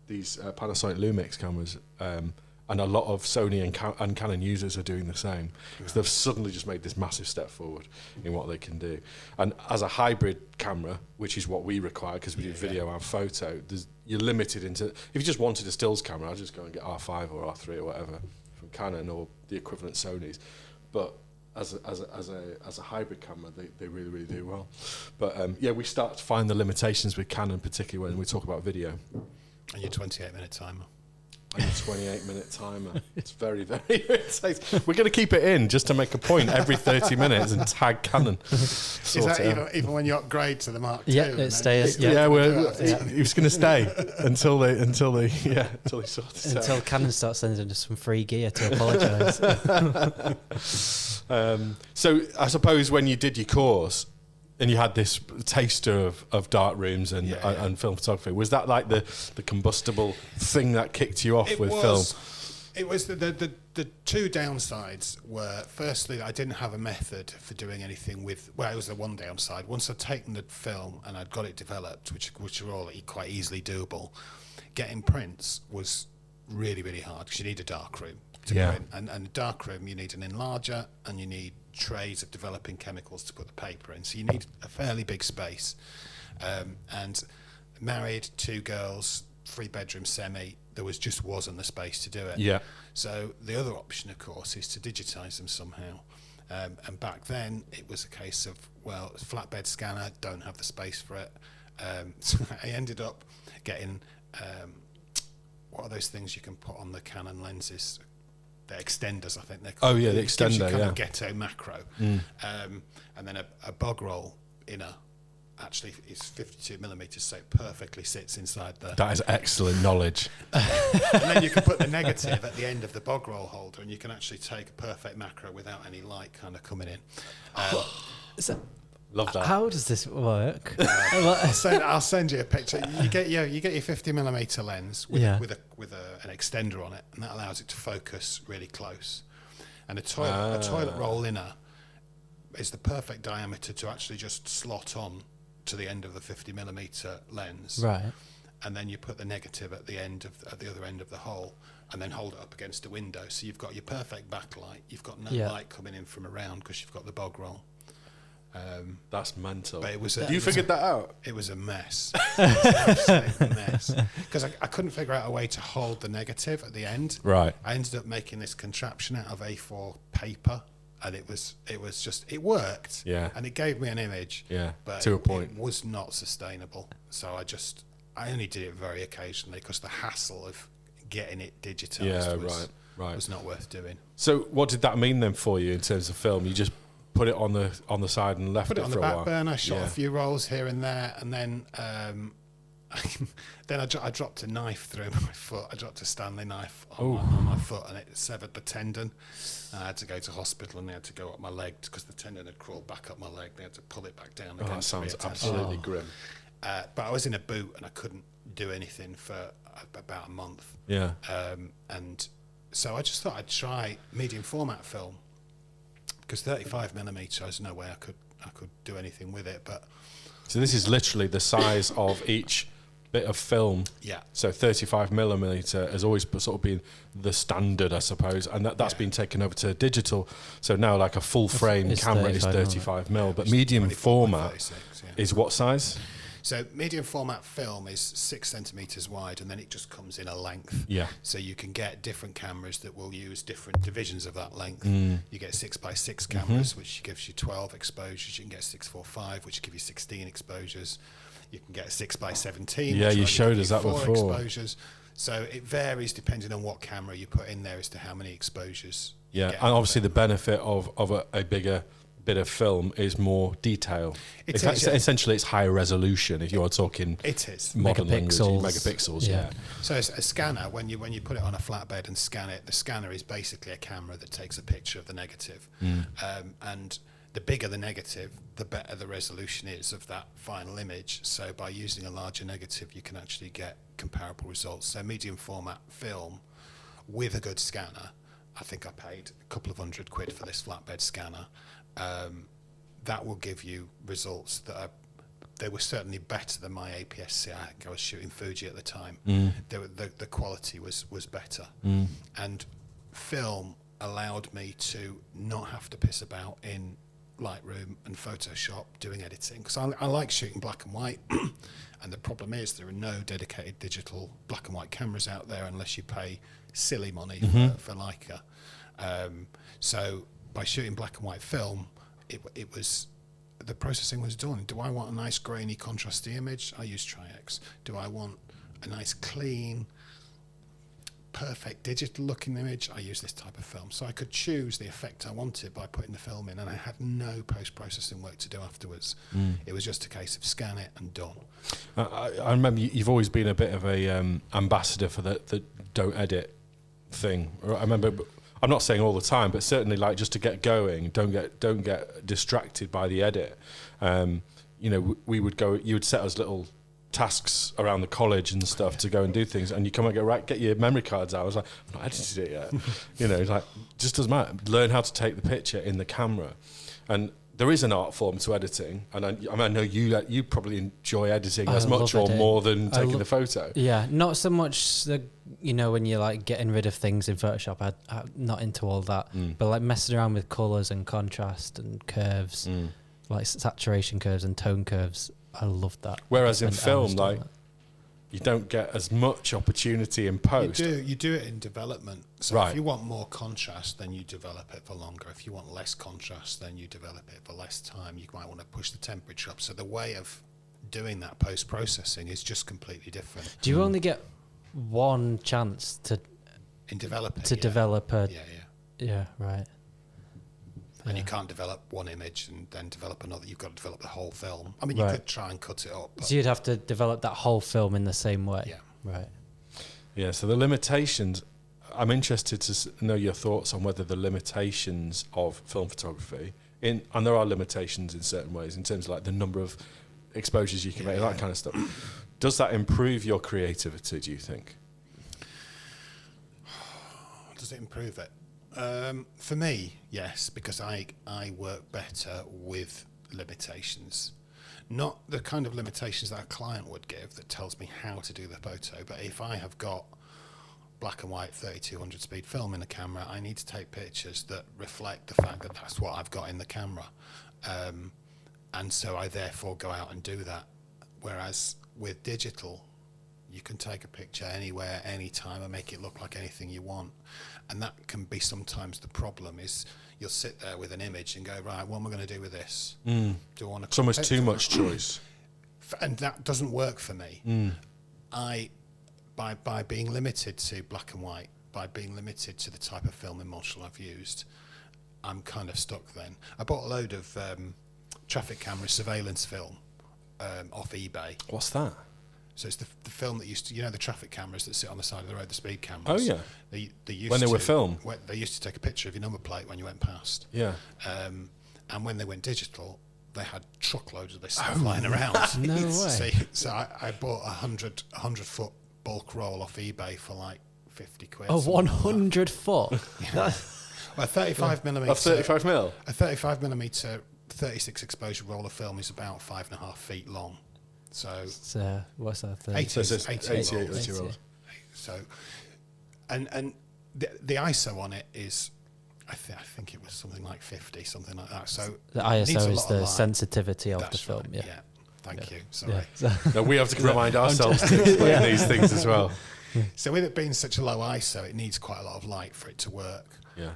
Panasonic Lumix cameras, and And a lot of Sony and Canon users are doing the same. Because they've suddenly just made this massive step forward in what they can do. And as a hybrid camera, which is what we require because we do video and photo, you're limited into... If you just wanted a stills camera, I'd just go and get R5 or R3 or whatever from Canon or the equivalent Sonys. But as a hybrid camera, they really, really do well. But we start to find the limitations with Canon, particularly when we talk about video. And your 28-minute timer. And a 28-minute timer. It's very, very irritating. We're going to keep it in just to make a point every 30 minutes and tag Canon. Is that even when you upgrade to the Mark II? Yeah, it stays. He was going to stay until they sort it out. Until Canon starts sending us some free gear to apologise. So I suppose when you did your course, and you had this taster of dark rooms and film photography, was that like the combustible thing that kicked you off film? It was the two downsides were, firstly, that I didn't have a method for doing anything with... Well, it was the one downside. Once I'd taken the film and I'd got it developed, which are all quite easily doable, getting prints was really, really hard because you need a dark room to print. And a dark room, you need an enlarger and you need trays of developing chemicals to put the paper in. So you need a fairly big space. And married, 2 girls, 3-bedroom semi, there wasn't the space to do it. Yeah. So the other option, of course, is to digitize them somehow. And back then, it was a case of, well, flatbed scanner, don't have the space for it. So I ended up getting, what are those things you can put on the Canon lenses? The extenders, I think they're called. Oh yeah, the extender, gives you kind of ghetto macro. And then a bog roll inner actually is 52mm, so it perfectly sits inside the... That is excellent knowledge. And then you can put the negative at the end of the bog roll holder and you can actually take a perfect macro without any light kind of coming in. Love that. How does this work? I'll send you a picture. You get your 50mm lens with an extender on it, and that allows it to focus really close. And a toilet roll inner is the perfect diameter to actually just slot on to the end of the 50mm lens. Right. And then you put the negative at the other end of the hole, and then hold it up against a window. So you've got your perfect backlight. You've got no light coming in from around because you've got the bog roll. That's mental. But you figured that out? It was a mess. It was an absolute mess. Because I couldn't figure out a way to hold the negative at the end. Right. I ended up making this contraption out of A4 paper, and it worked. Yeah. And it gave me an image. Yeah. But to a point. It was not sustainable. So I only did it very occasionally because the hassle of getting it digitized was not worth doing. So what did that mean then for you in terms of film? You just put it on the side and left it for a while? Put it on the back burner, shot a few rolls here and there, and then I dropped a knife through my foot. I dropped a Stanley knife on my foot, and it severed the tendon. And I had to go to hospital, and they had to go up my leg because the tendon had crawled back up my leg. They had to pull it back down again. That sounds absolutely grim. But I was in a boot, and I couldn't do anything for about a month. Yeah. And so I just thought I'd try medium format film. Because 35mm, there's no way I could do anything with it. But so this is literally the size of each bit of film. Yeah. So 35mm has always sort of been the standard, I suppose, and that's been taken over to digital. So now, like a full frame camera is 35mm, but medium format is what size? So medium format film is 6 centimeters wide, and then it just comes in a length. Yeah. So you can get different cameras that will use different divisions of that length. You get 6x6 cameras, which gives you 12 exposures. You can get 645, which gives you 16 exposures. You can get a 6x17. Yeah, you showed us that 4 before. Exposures. So it varies depending on what camera you put in there as to how many exposures. Yeah, and obviously the benefit of a bigger bit of film is more detail. Essentially, it's higher resolution if you are talking modern megapixels. Yeah. So a scanner, when you put it on a flatbed and scan it, the scanner is basically a camera that takes a picture of the negative. And the bigger the negative, the better the resolution is of that final image. So by using a larger negative, you can actually get comparable results. So medium format film with a good scanner, I think I paid a couple of £100 for this flatbed scanner. That will give you results that are they were certainly better than my APS-C. I was shooting Fuji at the time. The quality was better. And film allowed me to not have to piss about in Lightroom and Photoshop doing editing, because I like shooting black and white. And the problem is there are no dedicated digital black and white cameras out there unless you pay silly money for Leica. So by shooting black and white film, it was, the processing was done. Do I want a nice grainy contrasty image? I use Tri-X. Do I want a nice clean perfect digital looking image? I use this type of film. So I could choose the effect I wanted by putting the film in, and I had no post-processing work to do afterwards. It was just a case of scan it and done. I remember you've always been a bit of a ambassador for the don't edit thing. I remember, I'm not saying all the time, but certainly like just to get going, don't get distracted by the edit. You know, we would go, you would set us little tasks around the college and stuff to go and do things, and you come and go, right, get your memory cards out. I was like, I've not edited it yet. You know, like, just doesn't matter. Learn how to take the picture in the camera. And there is an art form to editing, and I know you probably enjoy editing as much or more than taking the photo. Yeah, not so much you know, when you're like getting rid of things in Photoshop. I'm not into all that, but like messing around with colours and contrast and curves, like saturation curves and tone curves. I love that. Whereas in film, like, you don't get as much opportunity in post. You do it in development. So if you want more contrast, then you develop it for longer. If you want less contrast, then you develop it for less time. You might want to push the temperature up. So the way of doing that post-processing is just completely different. Do you only get one chance to develop it? Yeah, right. And you can't develop one image and then develop another. You've got to develop the whole film. I mean, you could try and cut it up. So you'd have to develop that whole film in the same way. Yeah. Right. Yeah, so the limitations, I'm interested to know your thoughts on whether the limitations of film photography, and there are limitations in certain ways, in terms of like the number of exposures you can make, that kind of stuff. Does that improve your creativity, do you think? Does it improve it? For me, yes, because I work better with limitations. Not the kind of limitations that a client would give that tells me how to do the photo, but if I have got black and white 3200 speed film in the camera, I need to take pictures that reflect the fact that that's what I've got in the camera. And so I therefore go out and do that. Whereas with digital, you can take a picture anywhere, anytime, and make it look like anything you want. And that can be sometimes the problem, is you'll sit there with an image and go, right, what am I going to do with this? Do I want to... It's almost too much choice. And that doesn't work for me. By being limited to black and white, by being limited to the type of film emulsion I've used, I'm kind of stuck then. I bought a load of traffic camera surveillance film off eBay. What's that? So it's the film that used to, you know, the traffic cameras that sit on the side of the road, the speed cameras. Oh yeah. They used when they to, were filmed. They used to take a picture of your number plate when you went past. Yeah. And when they went digital, they had truckloads of this stuff lying around. No way. So I bought a 100 foot bulk roll off eBay for like 50 quid. Oh, 100 foot. Well, a 35 millimeter. A 35 mil. A 35 millimeter 36 exposure roll of film is about 5.5 feet long. So what's that? 80 rolls. So, and the ISO on it is, I think it was something like 50, something like that. So the ISO is the sensitivity of the film. Right, yeah. Thank you. Sorry. Yeah. No, we have to remind ourselves to explain these things as well. So with it being such a low ISO, it needs quite a lot of light for it to work. Yeah.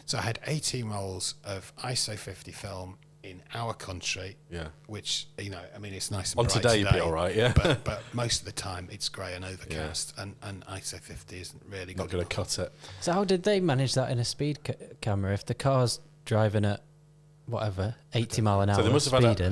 So I had 18 rolls of ISO 50 film in our country, which, you know, I mean, it's nice and on bright today you'd be all right, but most of the time it's grey and overcast, and ISO 50 isn't really not going to cut it. So how did they manage that in a speed camera if the car's driving at whatever 80 mile an hour? So they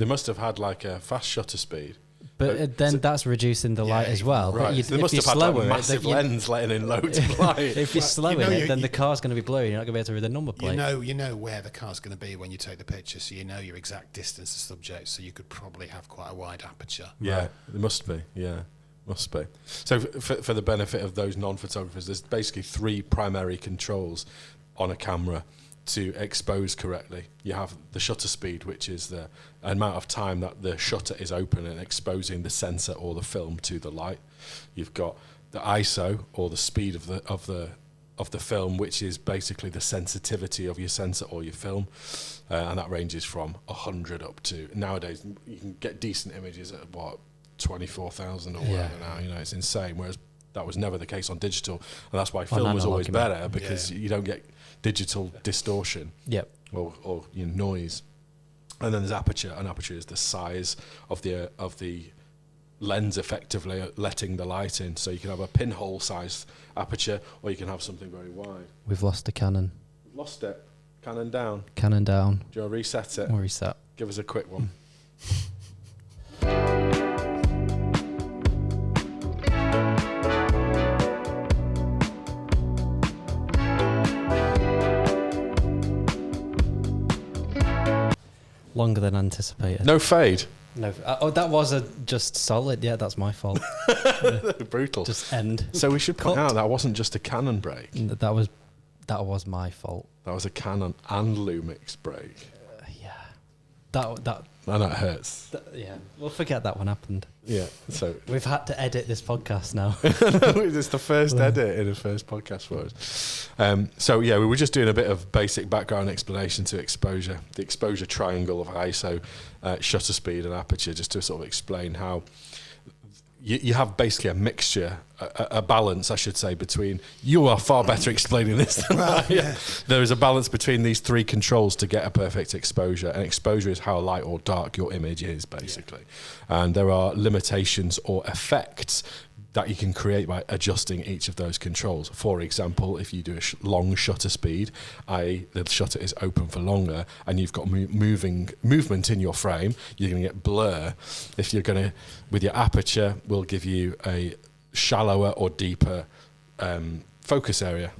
must have had like a fast shutter speed. But then that's reducing the light as well. Right. But They must have had like a massive lens letting in loads of light. If you're slowing it, then the car's going to be blurry. You're not going to be able to read the number plate. You know where the car's going to be when you take the picture, so you know your exact distance to subject, so you could probably have quite a wide aperture. Yeah, it must be. Yeah, must be. So for the benefit of those non-photographers, there's basically 3 primary controls on a camera to expose correctly. You have the shutter speed, which is the amount of time that the shutter is open and exposing the sensor or the film to the light. You've got the ISO, or the speed of the film, which is basically the sensitivity of your sensor or your film, and that ranges from 100 up to, nowadays you can get decent images at 24,000 or whatever now. It's insane. Whereas that was never the case on digital, and that's why film was always better, because you don't get digital distortion or noise. And then there's aperture, and aperture is the size of the lens effectively letting the light in. So you can have a pinhole sized aperture, or you can have something very wide. We've lost the Canon. Lost it. Canon down. Canon down. Do you want to reset it? We'll reset. Give us a quick one. Longer than anticipated. No fade. No. That was just solid. Yeah, that's my fault. Brutal. Just end. So we should point out that wasn't just a Canon break. That was my fault. That was a Canon and Lumix break. Yeah. That. I know it hurts. Yeah. We'll forget that one happened. Yeah. So we've had to edit this podcast now. It's the first edit in the first podcast for us. So we were just doing a bit of basic background explanation to exposure, the exposure triangle of ISO, shutter speed and aperture, just to sort of explain how you have basically a mixture, a balance, I should say, between... You are far better explaining this than I am. There is a balance between these three controls to get a perfect exposure, and exposure is how light or dark your image is, basically. And there are limitations or effects that you can create by adjusting each of those controls. For example, if you do a long shutter speed, i.e. the shutter is open for longer, and you've got movement in your frame, you're going to get blur. If you're going to, with your aperture, will give you a shallower or deeper focus area.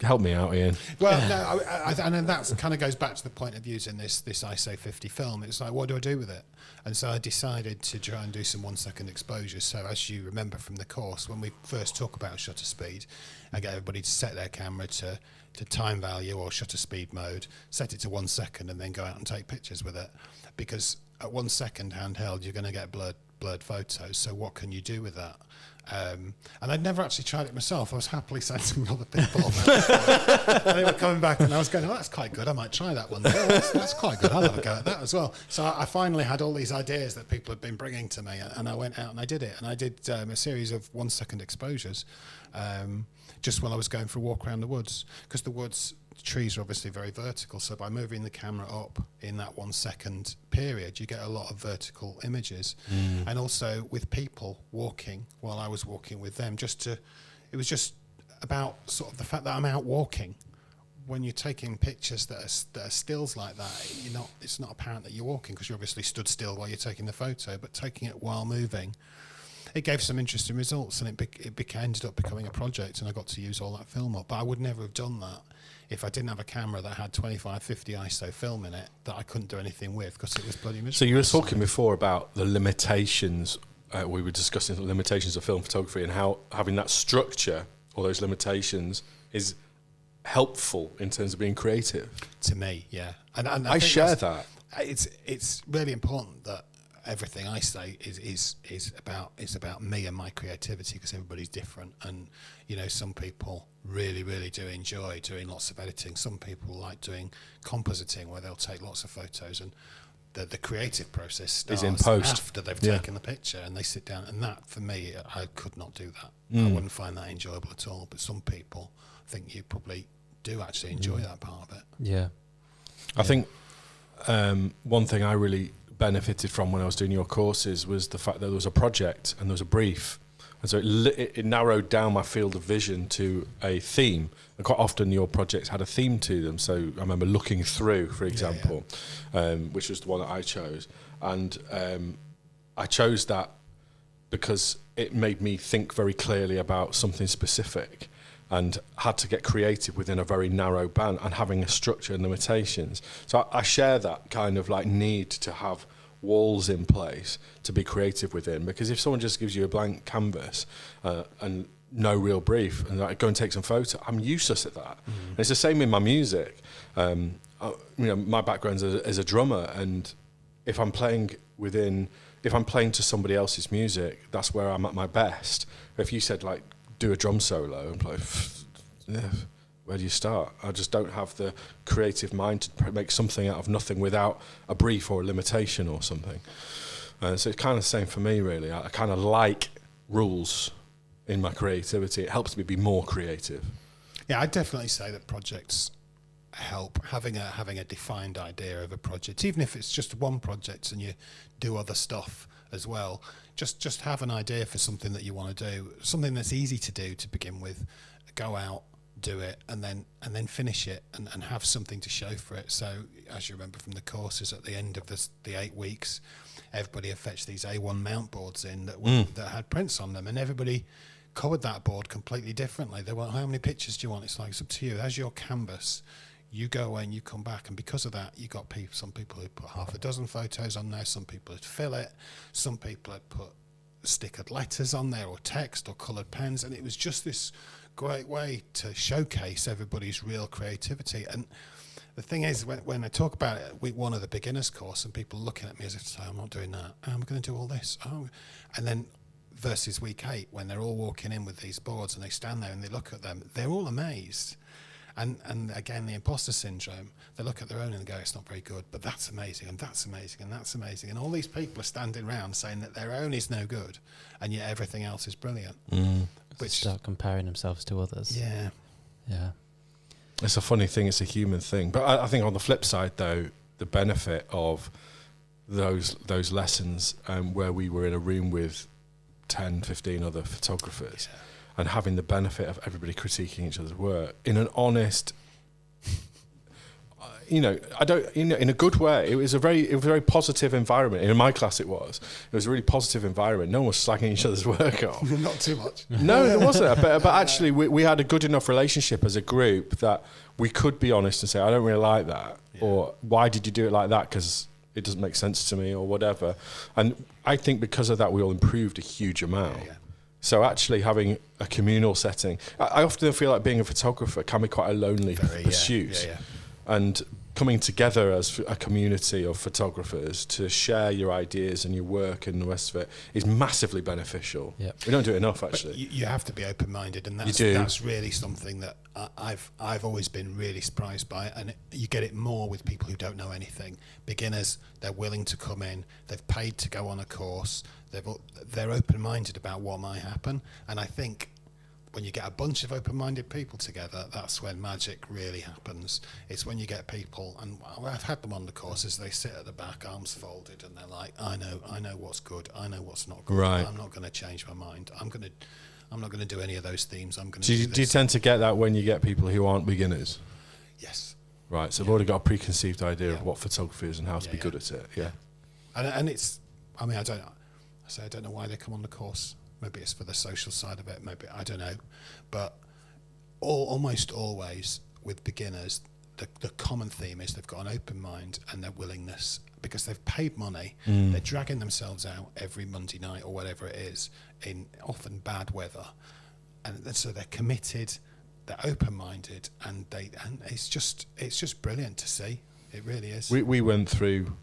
Help me out, Ian. Well, no, and then that kind of goes back to the point of using this ISO 50 film. It's like, what do I do with it? And so I decided to try and do some 1 second exposures. So as you remember from the course, when we first talk about shutter speed, I get everybody to set their camera to time value or shutter speed mode, set it to 1 second, and then go out and take pictures with it. Because at 1 second handheld, you're going to get blurred photos. So what can you do with that? And I'd never actually tried it myself. I was happily sending other people. And they were coming back, and I was going, that's quite good. I might try that one. That's quite good. I'll have a go at that as well. So I finally had all these ideas that people had been bringing to me, and I went out and I did it. And I did a series of 1 second exposures just while I was going for a walk around the woods. Because the trees are obviously very vertical, so by moving the camera up in that 1 second period, you get a lot of vertical images. And also with people walking while I was walking with them, it was just about sort of the fact that I'm out walking. When you're taking pictures that are stills like that, it's not apparent that you're walking, because you obviously stood still while you're taking the photo, but taking it while moving, it gave some interesting results, and it ended up becoming a project, and I got to use all that film up. But I would never have done that if I didn't have a camera that had 25, 50 ISO film in it that I couldn't do anything with, because it was bloody miserable. So you were talking before about the limitations. We were discussing the limitations of film photography, and how having that structure or those limitations is helpful in terms of being creative. To me, yeah. And I share that. It's really important that everything I say is about me and my creativity, because everybody's different, and some people really do enjoy doing lots of editing. Some people like doing compositing, where they'll take lots of photos, and the creative process starts in post after they've taken the picture, and they sit down. And that, for me, I could not do that. I wouldn't find that enjoyable at all. But some people, I think you probably do actually enjoy that part of it. Yeah. I think one thing I really benefited from when I was doing your courses was the fact that there was a project and there was a brief, and so it narrowed down my field of vision to a theme. And quite often your projects had a theme to them. So I remember looking through, for example, which was the one that I chose, and I chose that because it made me think very clearly about something specific, and had to get creative within a very narrow band, and having a structure and limitations. So I share that kind of like need to have walls in place to be creative within, because if someone just gives you a blank canvas and no real brief and like, go and take some photos. I'm useless at that. And it's the same in my music. My background as a drummer, and if I'm playing to somebody else's music, that's where I'm at my best. If you said like do a drum solo and play, where do you start? I just don't have the creative mind to make something out of nothing without a brief or a limitation or something. So it's kind of the same for me, really. I kind of like rules in my creativity. It helps me be more creative. Yeah, I'd definitely say that projects help, having a defined idea of a project, even if it's just one project and you do other stuff as well. Just have an idea for something that you want to do, something that's easy to do to begin with. Go out, do it, and then finish it, and have something to show for it. So, as you remember from the courses, at the end of the 8 weeks, everybody had fetched these A1 mount boards in that had prints on them, and everybody coloured that board completely differently. They were, how many pictures do you want? It's like, it's up to you. As your canvas, you go away and you come back, and because of that, you got some people who put half a dozen photos on there, some people would fill it, some people had put stickered letters on there, or text, or coloured pens, and it was just this great way to showcase everybody's real creativity. And the thing is, when I talk about it, week 1 of the beginners course, and people looking at me as if to say, I'm not doing that, I'm going to do all this. And then versus week 8, when they're all walking in with these boards and they stand there and they look at them, they're all amazed. And again, the imposter syndrome, they look at their own and go, it's not very good, but that's amazing, and that's amazing, and that's amazing. And all these people are standing around saying that their own is no good, and yet everything else is brilliant. Which start comparing themselves to others. Yeah. Yeah. It's a funny thing, it's a human thing. But I think on the flip side, though, the benefit of those lessons where we were in a room with 10, 15 other photographers, and having the benefit of everybody critiquing each other's work in an honest, in a good way. It was a very positive environment. In my class, it was a really positive environment. No one was slagging each other's work off. Not too much. No, there wasn't. But actually, we had a good enough relationship as a group that we could be honest and say, I don't really like that, or why did you do it like that? Because it doesn't make sense to me, or whatever. And I think because of that, we all improved a huge amount. Yeah. So actually having a communal setting, I often feel like being a photographer can be quite a lonely pursuit. Yeah. And coming together as a community of photographers to share your ideas and your work and the rest of it is massively beneficial. Yep. We don't do it enough, actually. But you have to be open-minded, and that's really something that I've always been really surprised by, and you get it more with people who don't know anything. Beginners, they're willing to come in, they've paid to go on a course, they're open-minded about what might happen, and I think when you get a bunch of open-minded people together, that's when magic really happens. It's when you get people, and I've had them on the courses, they sit at the back, arms folded, and they're like, I know what's good, I know what's not good. Right. I'm not going to change my mind. I'm not going to do any of those themes. I'm going to Do do this. you tend to get that when you get people who aren't beginners? Yes. Right, so they've already got a preconceived idea of what photography is and how to be good at it. Yeah. And it's, I mean, I don't know why they come on the course. Maybe it's for the social side of it. Maybe, I don't know. But almost always with beginners, the common theme is they've got an open mind and their willingness, because they've paid money. They're dragging themselves out every Monday night or whatever it is in often bad weather. And so they're committed, they're open-minded, and it's just brilliant to see. It really is. We went through...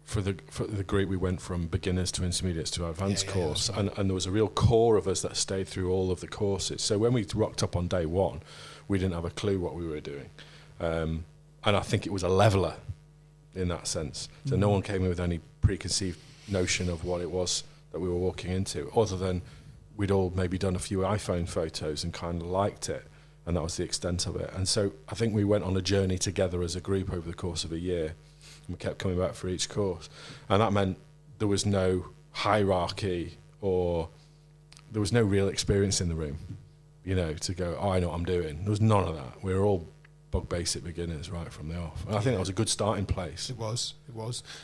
For the group, we went from beginners to intermediates to advanced course, and there was a real core of us that stayed through all of the courses. So when we rocked up on day 1, we didn't have a clue what we were doing, and I think it was a leveler in that sense. So no one came in with any preconceived notion of what it was that we were walking into, other than we'd all maybe done a few iPhone photos and kind of liked it, and that was the extent of it. And so I think we went on a journey together as a group over the course of a year. We kept coming back for each course, and that meant there was no hierarchy, or there was no real experience in the room, to go, I know what I'm doing. There was none of that. We were all bug basic beginners right from the off, and I think that was a good starting place. It was,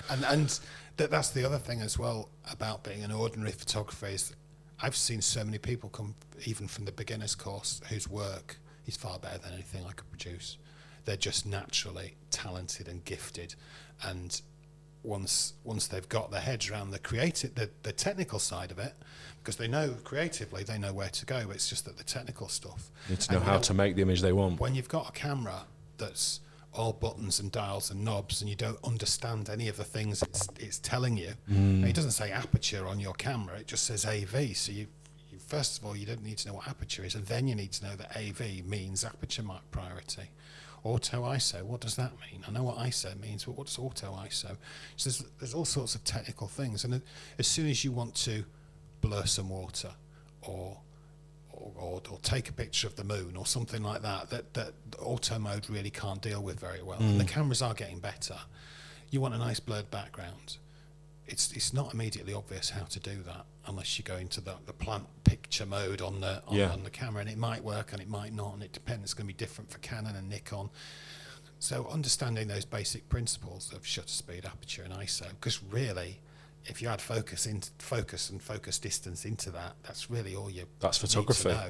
and that's the other thing as well about being an ordinary photographer is I've seen so many people come even from the beginners course whose work is far better than anything I could produce. They're just naturally talented and gifted, and once they've got their heads around the technical side of it, because they know creatively they know where to go. It's just that the technical stuff. You need to know how to make the image they want. When you've got a camera that's all buttons and dials and knobs, and you don't understand any of the things it's telling you. And it doesn't say aperture on your camera; it just says AV. So you first of all, you don't need to know what aperture is, and then you need to know that AV means aperture mark priority. Auto ISO, what does that mean? I know what ISO means, but what does auto ISO? So there's all sorts of technical things, and as soon as you want to blur some water or take a picture of the moon or something like that auto mode really can't deal with very well. And the cameras are getting better. You want a nice blurred background. It's not immediately obvious how to do that unless you go into the plant picture mode on the camera, and it might work and it might not, and it depends. It's going to be different for Canon and Nikon. So understanding those basic principles of shutter speed, aperture, and ISO, because really, if you add focus and focus distance into that, that's really all you That's photography. need to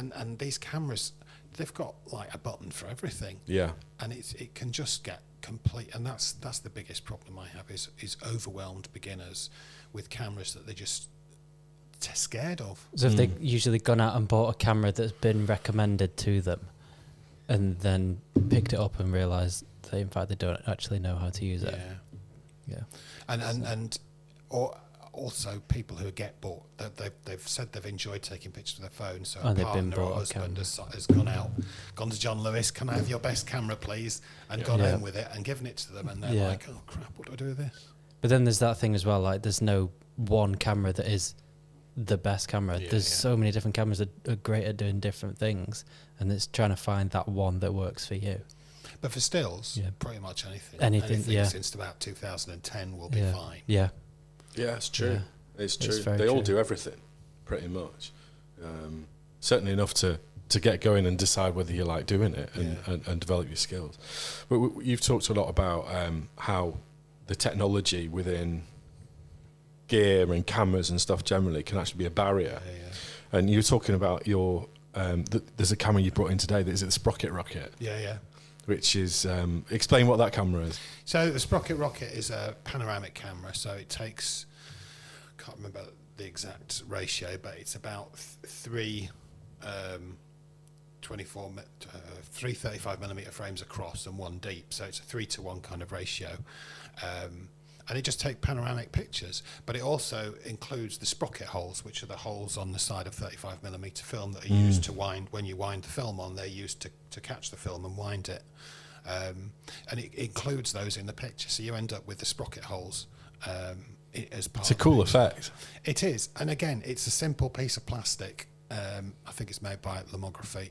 know. And these cameras, they've got like a button for everything. Yeah. And it can just get complete, and that's the biggest problem I have is overwhelmed beginners with cameras that they're just scared of. So if they've usually gone out and bought a camera that's been recommended to them, and then picked it up and realised that in fact they don't actually know how to use it. Yeah. And or also people who get bought, they've said they've enjoyed taking pictures with their phone, so a partner or husband has gone to John Lewis, can I have your best camera please, and gone home with it and given it to them, and they're like, oh crap, what do I do with this? But then there's that thing as well, like there's no one camera that is the best camera. There's so many different cameras that are great at doing different things, and it's trying to find that one that works for you. But for stills, pretty much anything since about 2010 will be fine. Yeah, it's true. Yeah. It's true. They all do everything, pretty much. Certainly enough to get going and decide whether you like doing it and develop your skills. But you've talked a lot about how the technology within gear and cameras and stuff generally can actually be a barrier. Yeah. And you were talking about your there's a camera you brought in today. Is it the Sprocket Rocket? Yeah. Which is explain what that camera is. So the Sprocket Rocket is a panoramic camera. So it takes, can't remember the exact ratio, but it's about three 35mm frames across and one deep. So it's a 3-to-1 kind of ratio. And it just takes panoramic pictures, but it also includes the sprocket holes, which are the holes on the side of 35mm film that are used to wind. When you wind the film on, they're used to catch the film and wind it. And it includes those in the picture, so you end up with the sprocket holes as part. It's a cool effect. It is, and again, it's a simple piece of plastic. I think it's made by Lomography,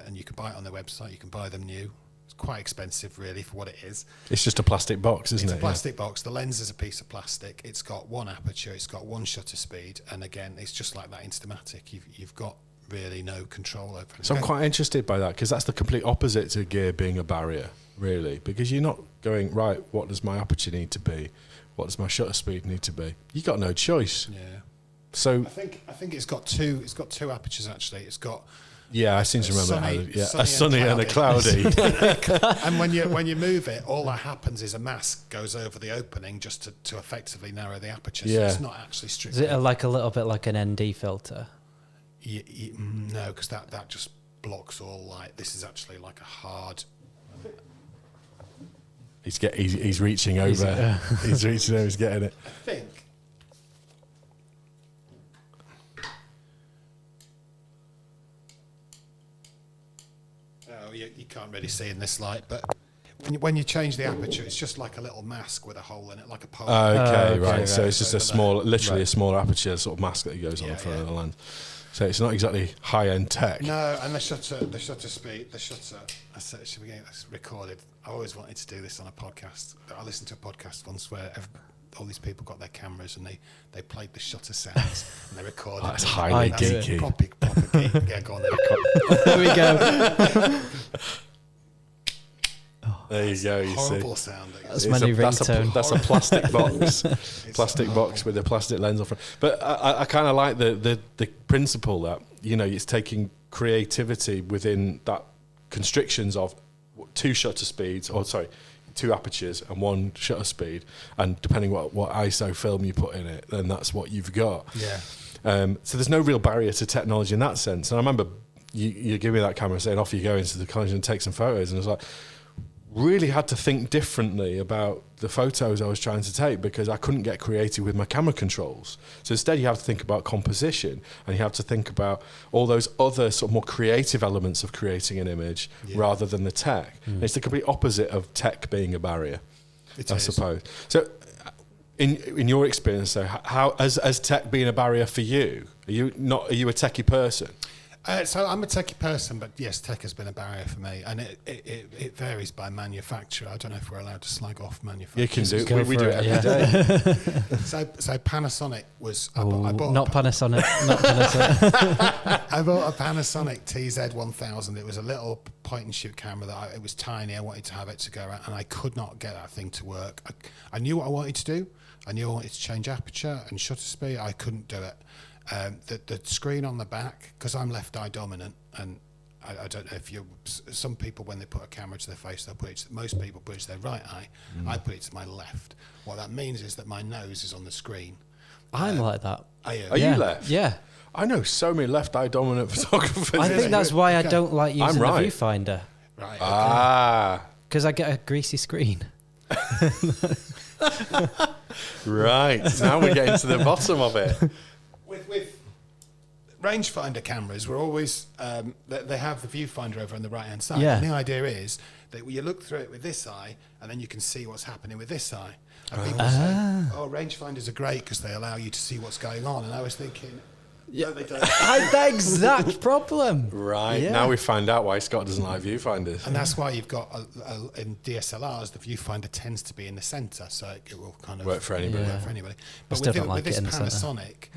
and you can buy it on their website. You can buy them new. Quite expensive really for what it is. It's just a plastic box, isn't it? It's a plastic box. The lens is a piece of plastic. It's got one aperture, it's got one shutter speed, and again, it's just like that Instamatic. You've got really no control over it. So I'm quite interested by that, because that's the complete opposite to gear being a barrier, really, because you're not going, right, what does my aperture need to be? What does my shutter speed need to be? You got no choice. Yeah. So I think it's got two apertures actually. It's got I seem to remember a sunny and a cloudy. And when you move it, all that happens is a mask goes over the opening just to effectively narrow the aperture. So it's not actually strictly. Is it like a little bit like an ND filter? No, because that just blocks all light. This is actually like a hard. He's reaching over. He's reaching over. He's getting it. I think. You can't really see in this light, but when you change the aperture, it's just like a little mask with a hole in it, like a pole. Okay, right. So it's just a smaller aperture sort of mask that goes on the front of the lens. So it's not exactly high-end tech. No, and the shutter speed, I said, should we get this recorded? I always wanted to do this on a podcast. I listened to a podcast once where all these people got their cameras and they played the shutter sounds and they recorded. That's highly geeky. Proper geek. Yeah, go on then. There we go. There you go. You horrible see. sounding. That's my new ringtone. That's a plastic box. Plastic box with a plastic lens on front. But I kind of like the principle that, it's taking creativity within that constrictions of two two apertures and one shutter speed, and depending what ISO film you put in it, then that's what you've got. Yeah. So there's no real barrier to technology in that sense. And I remember you give me that camera saying, off you go into the college and take some photos, and it's like, really had to think differently about the photos I was trying to take because I couldn't get creative with my camera controls. So instead you have to think about composition, and you have to think about all those other sort of more creative elements of creating an image rather than the tech. And it's the complete opposite of tech being a barrier, I suppose. So in your experience though, how has tech been a barrier for you? Are you a techie person? So I'm a techie person, but yes, tech has been a barrier for me, and it varies by manufacturer. I don't know if we're allowed to slag off manufacturers. You can do it. We do it every day. So Panasonic was. I bought not Panasonic. Not Panasonic. I bought a Panasonic TZ1000. It was a little point and shoot camera that it was tiny. I wanted to have it to go around, and I could not get that thing to work. I knew what I wanted to do. I knew I wanted to change aperture and shutter speed. I couldn't do it. The screen on the back, because I'm left eye dominant, and I don't know if some people when they put a camera to their face, most people put it to their right eye. I put it to my left. What that means is that my nose is on the screen. I'm like that. Are you left? Yeah. I know so many left eye dominant photographers. I think that's why I don't like using the right. viewfinder. Right. Ah. Because I get a greasy screen. Right. Now we're getting to the bottom of it. With rangefinder cameras, we're always they have the viewfinder over on the right hand side. Yeah. And the idea is that you look through it with this eye, and then you can see what's happening with this eye. And people say, "Oh, rangefinders are great because they allow you to see what's going on." And I was thinking, no, they don't. I had the exact problem. Right. Yeah. Now we find out why Scott doesn't like viewfinders. And that's why you've got in DSLRs, the viewfinder tends to be in the centre, so it will kind of Work for anybody. Work for anybody. But still with, don't like with it this in the centre. Panasonic,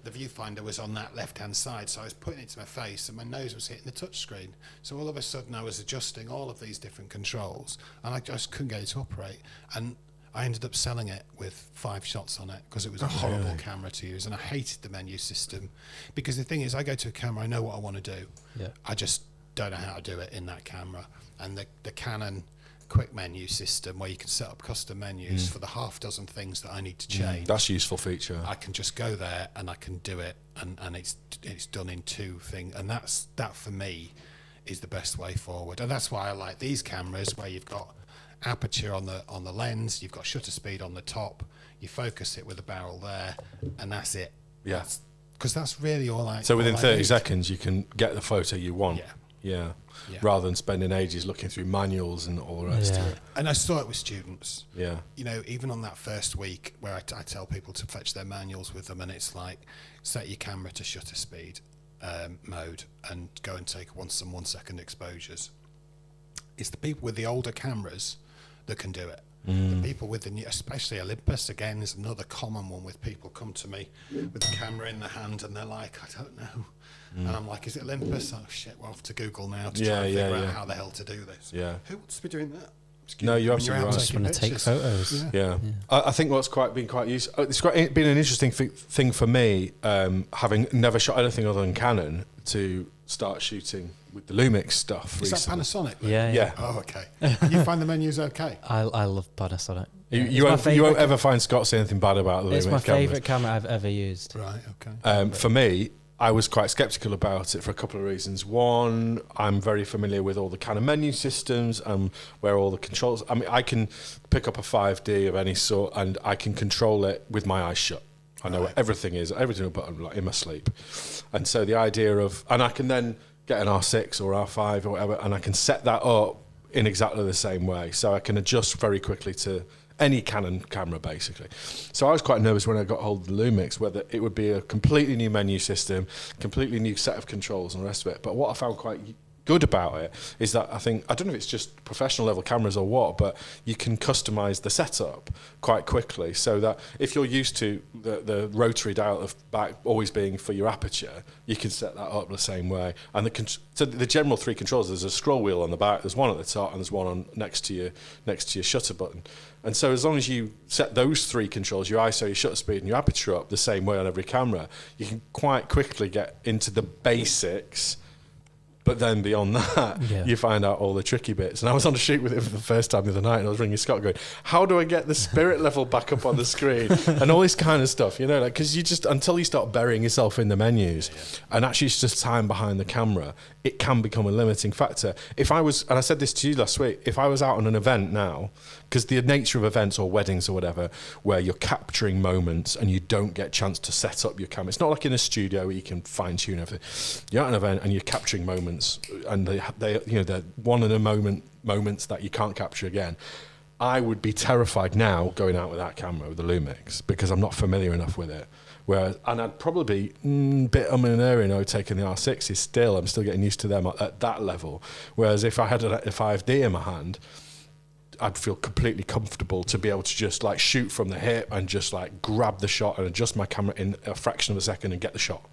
the viewfinder was on that left-hand side, so I was putting it to my face, and my nose was hitting the touch screen. So all of a sudden, I was adjusting all of these different controls, and I just couldn't get it to operate. And I ended up selling it with 5 shots on it because it was a horrible camera to use, and I hated the menu system because the thing is, I go to a camera, I know what I want to do. Yeah. I just don't know how to do it in that camera. And the Canon quick menu system, where you can set up custom menus for the half dozen things that I need to change. That's a useful feature. I can just go there and I can do it, and it's done in 2 things, and that for me is the best way forward. And that's why I like these cameras, where you've got aperture on the lens, you've got shutter speed on the top, you focus it with a barrel there, and that's it. Yeah. Because that's really all I. So within all I 30 need. seconds, you can get the photo you want. Yeah. Yeah. Yeah. Rather than spending ages looking through manuals and all the rest of Yeah. it. And I saw it with students. Yeah. You know, even on that first week where I tell people to fetch their manuals with them, and it's like, set your camera to shutter speed mode and go and take some 1 second exposures. It's the people with the older cameras that can do it. The people with the new, especially Olympus, again, is another common one with people come to me with the camera in their hand and they're like, I don't know. And I'm like, is it Olympus? Oh shit, we're off to Google now to try and figure out how the hell to do this. Yeah. Who wants to be doing that? No, you're When absolutely out right. Just taking want to take pictures. photos. Yeah. Yeah. I think what's been quite useful. It's been an interesting thing for me, having never shot anything other than Canon, to start shooting with the Lumix stuff Is that recently. Panasonic? Yeah. Yeah. Oh, okay. And you find the menus okay? I love Panasonic. You won't ever find Scott say anything bad about the Lumix It's my cameras. favourite camera I've ever used. Right, okay. For me, I was quite sceptical about it for a couple of reasons. One, I'm very familiar with all the kind of menu systems and where all the controls. I mean, I can pick up a 5D of any sort and I can control it with my eyes shut. I know where everything is, everything will put on like in my sleep. And so the idea of, and I can then get an R6 or R5 or whatever, and I can set that up in exactly the same way. So I can adjust very quickly to any Canon camera, basically. So I was quite nervous when I got hold of the Lumix, whether it would be a completely new menu system, completely new set of controls and the rest of it. But what I found quite good about it is that I don't know if it's just professional level cameras or what, but you can customize the setup quite quickly, so that if you're used to the rotary dial of back always being for your aperture, you can set that up the same way. And so the general 3 controls, there's a scroll wheel on the back, there's one at the top, and there's one on next to your shutter button. And so as long as you set those 3 controls, your ISO, your shutter speed and your aperture up the same way on every camera, you can quite quickly get into the basics, But then beyond that, you find out all the tricky bits. And I was on a shoot with it for the first time the other night, and I was ringing Scott going, how do I get the spirit level back up on the screen? And all this kind of stuff, you know, like, because you just, until you start burying yourself in the menus, and actually it's just time behind the camera, it can become a limiting factor. If I was, and I said this to you last week, if I was out on an event now, because the nature of events or weddings or whatever, where you're capturing moments and you don't get a chance to set up your camera. It's not like in a studio where you can fine tune everything. You're at an event and you're capturing moments, and they you know, they're one in a moments that you can't capture again. I would be terrified now going out with that camera with the Lumix, because I'm not familiar enough with it. Whereas, and I'd probably be bit and erring taking the R6s still. I'm still getting used to them at that level. Whereas if I had a 5D in my hand, I'd feel completely comfortable to be able to just like shoot from the hip and just like grab the shot and adjust my camera in a fraction of a second and get the shot.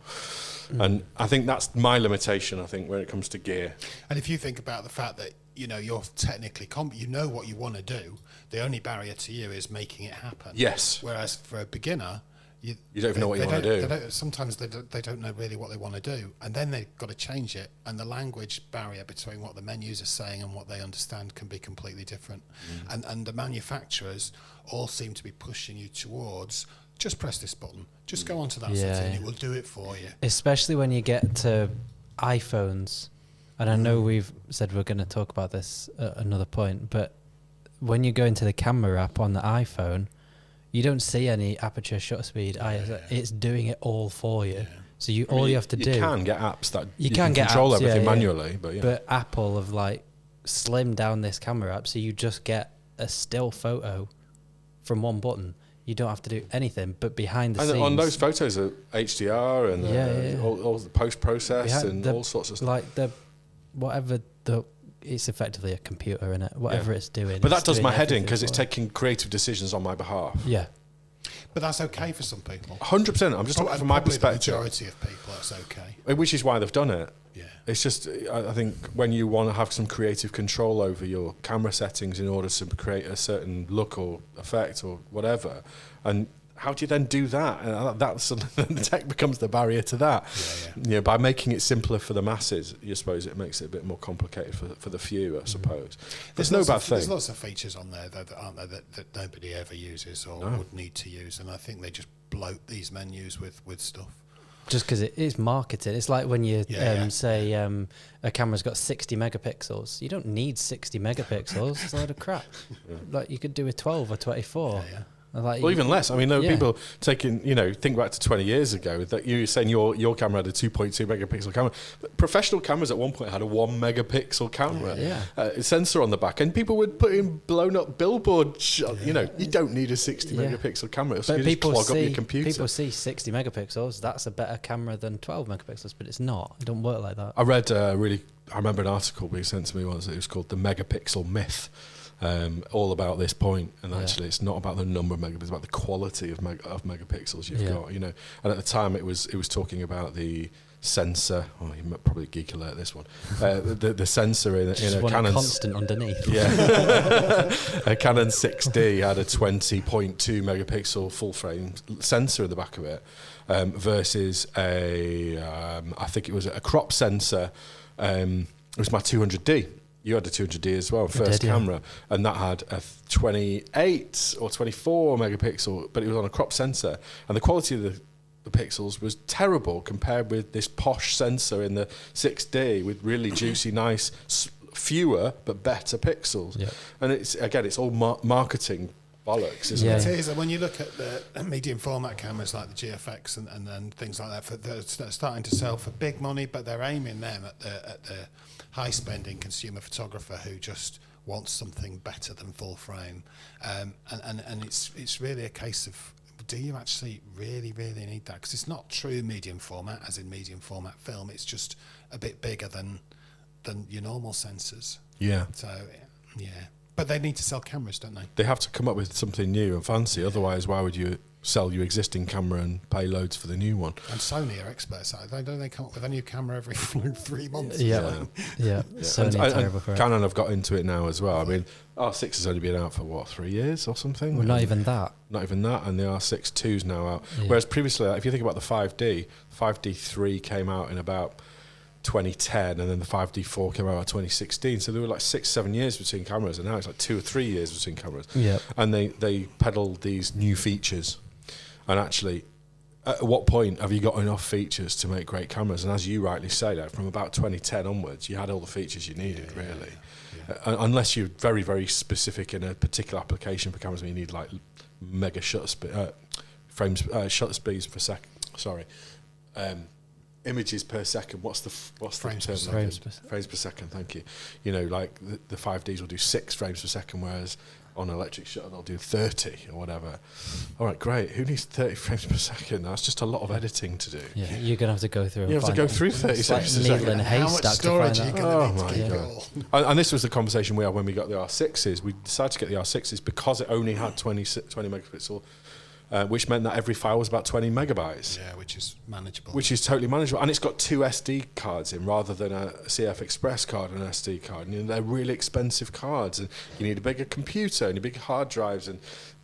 And I think that's my limitation, I think, when it comes to gear. And if you think about the fact that, you know, you're technically you know what you want to do, the only barrier to you is making it happen. Yes. Whereas for a beginner, you don't even know what you want to do. Sometimes they don't know really what they want to do, and then they've got to change it. And the language barrier between what the menus are saying and what they understand can be completely different. And the manufacturers all seem to be pushing you towards, just press this button, just go onto that setting, it will do it for you. Especially when you get to iPhones, and I know we've said we're going to talk about this at another point, but when you go into the camera app on the iPhone, you don't see any aperture, shutter speed. It's doing it all for you. Yeah. So all you have to do. You can get apps that you can control apps, everything manually, but Apple have like slimmed down this camera app, so you just get a still photo from one button. You don't have to do anything, but behind the scenes. On those photos are HDR and all the post process and all sorts of stuff. Like it's effectively a computer in it, whatever it's doing. But that does my head in, because it's taking creative decisions on my behalf. Yeah. But that's okay for some people. 100%. I'm just talking from my perspective. The majority of people, that's okay. Which is why they've done it. Yeah. It's just, I think, when you want to have some creative control over your camera settings in order to create a certain look or effect or whatever, and how do you then do that? And that's the tech becomes the barrier to that. Yeah, by making it simpler for the masses, you suppose it makes it a bit more complicated for the few, I suppose. There's no bad thing. There's lots of features on there, though, that aren't there that nobody ever uses or would need to use, and I think they just bloat these menus with stuff. Just because it is marketed. It's like when you say a camera's got 60 megapixels. You don't need 60 megapixels. It's a load of crap. Like you could do a 12 or 24. Like even less. I mean, there were people taking, think back to 20 years ago that you were saying your camera had a 2.2 megapixel camera. But professional cameras at one point had a 1 megapixel camera, sensor on the back, and people would put in blown up billboard you don't need a 60 megapixel camera. So you just clog up your computer. People see 60 megapixels, that's a better camera than 12 megapixels, but it's not. It don't work like that. I read I remember an article being sent to me once. It was called The Megapixel Myth. All about this point, and actually it's not about the number of megapixels, it's about the quality of megapixels you've got, And at the time it was talking about the sensor. Oh, you might probably geek alert this one. The sensor in a Canon constant underneath. A Canon 6D had a 20.2 megapixel full frame sensor in the back of it, versus I think it was a crop sensor. It was my 200D. You had a 200D as well, first camera, and that had a 28 or 24 megapixel, but it was on a crop sensor, and the quality of the pixels was terrible compared with this posh sensor in the 6D with really juicy, nice, fewer but better pixels. Yeah. And it's all marketing bollocks, isn't it? It is. And when you look at the medium format cameras like the GFX and things like that, they're starting to sell for big money, but they're aiming them at the high spending consumer photographer who just wants something better than full frame, and it's really a case of, do you actually really need that? Because it's not true medium format, as in medium format film. It's just a bit bigger than your normal sensors. Yeah. So but they need to sell cameras, don't they? They have to come up with something new and fancy. Otherwise, why would you sell your existing camera and pay loads for the new one? And Sony are experts at it. Don't they come up with a new camera every 3 months? Sony are terrible for it. Canon have got into it now as well. I mean, R6 has only been out for 3 years or something? Well, not even that. Not even that, and the R6 II's now out. Whereas previously, if you think about the 5D 3 came out in about 2010, and then the 5D4 came out in 2016. So there were like 6-7 years between cameras, and now it's like 2 or 3 years between cameras. Yeah. And they peddled these new features. And actually, at what point have you got enough features to make great cameras? And as you rightly say, like, from about 2010 onwards, you had all the features you needed, really. Unless you're very, very specific in a particular application for cameras, where you need like mega shutter speeds per second. Sorry. Images per second. What's the Frames term? per second. Frames per second. Thank you. You know, like the 5Ds will do 6 frames per second, whereas on an electric shutter they'll do 30 or whatever. All right, great. Who needs 30 frames per second? That's just a lot of editing to do. Yeah, you're gonna have to go through. You have to go through 30 it's like frames. needle in a How much haystack to storage find are you that. going to Oh need to my keep God. it all? And this was the conversation we had when we got the R6s. We decided to get the R6s because it only had 20 megapixel, which meant that every file was about 20 megabytes. Yeah, which is manageable. Which is totally manageable. And it's got 2 SD cards in rather than a CF Express card and an SD card. And, you know, they're really expensive cards. And you need a bigger computer and bigger hard drives. And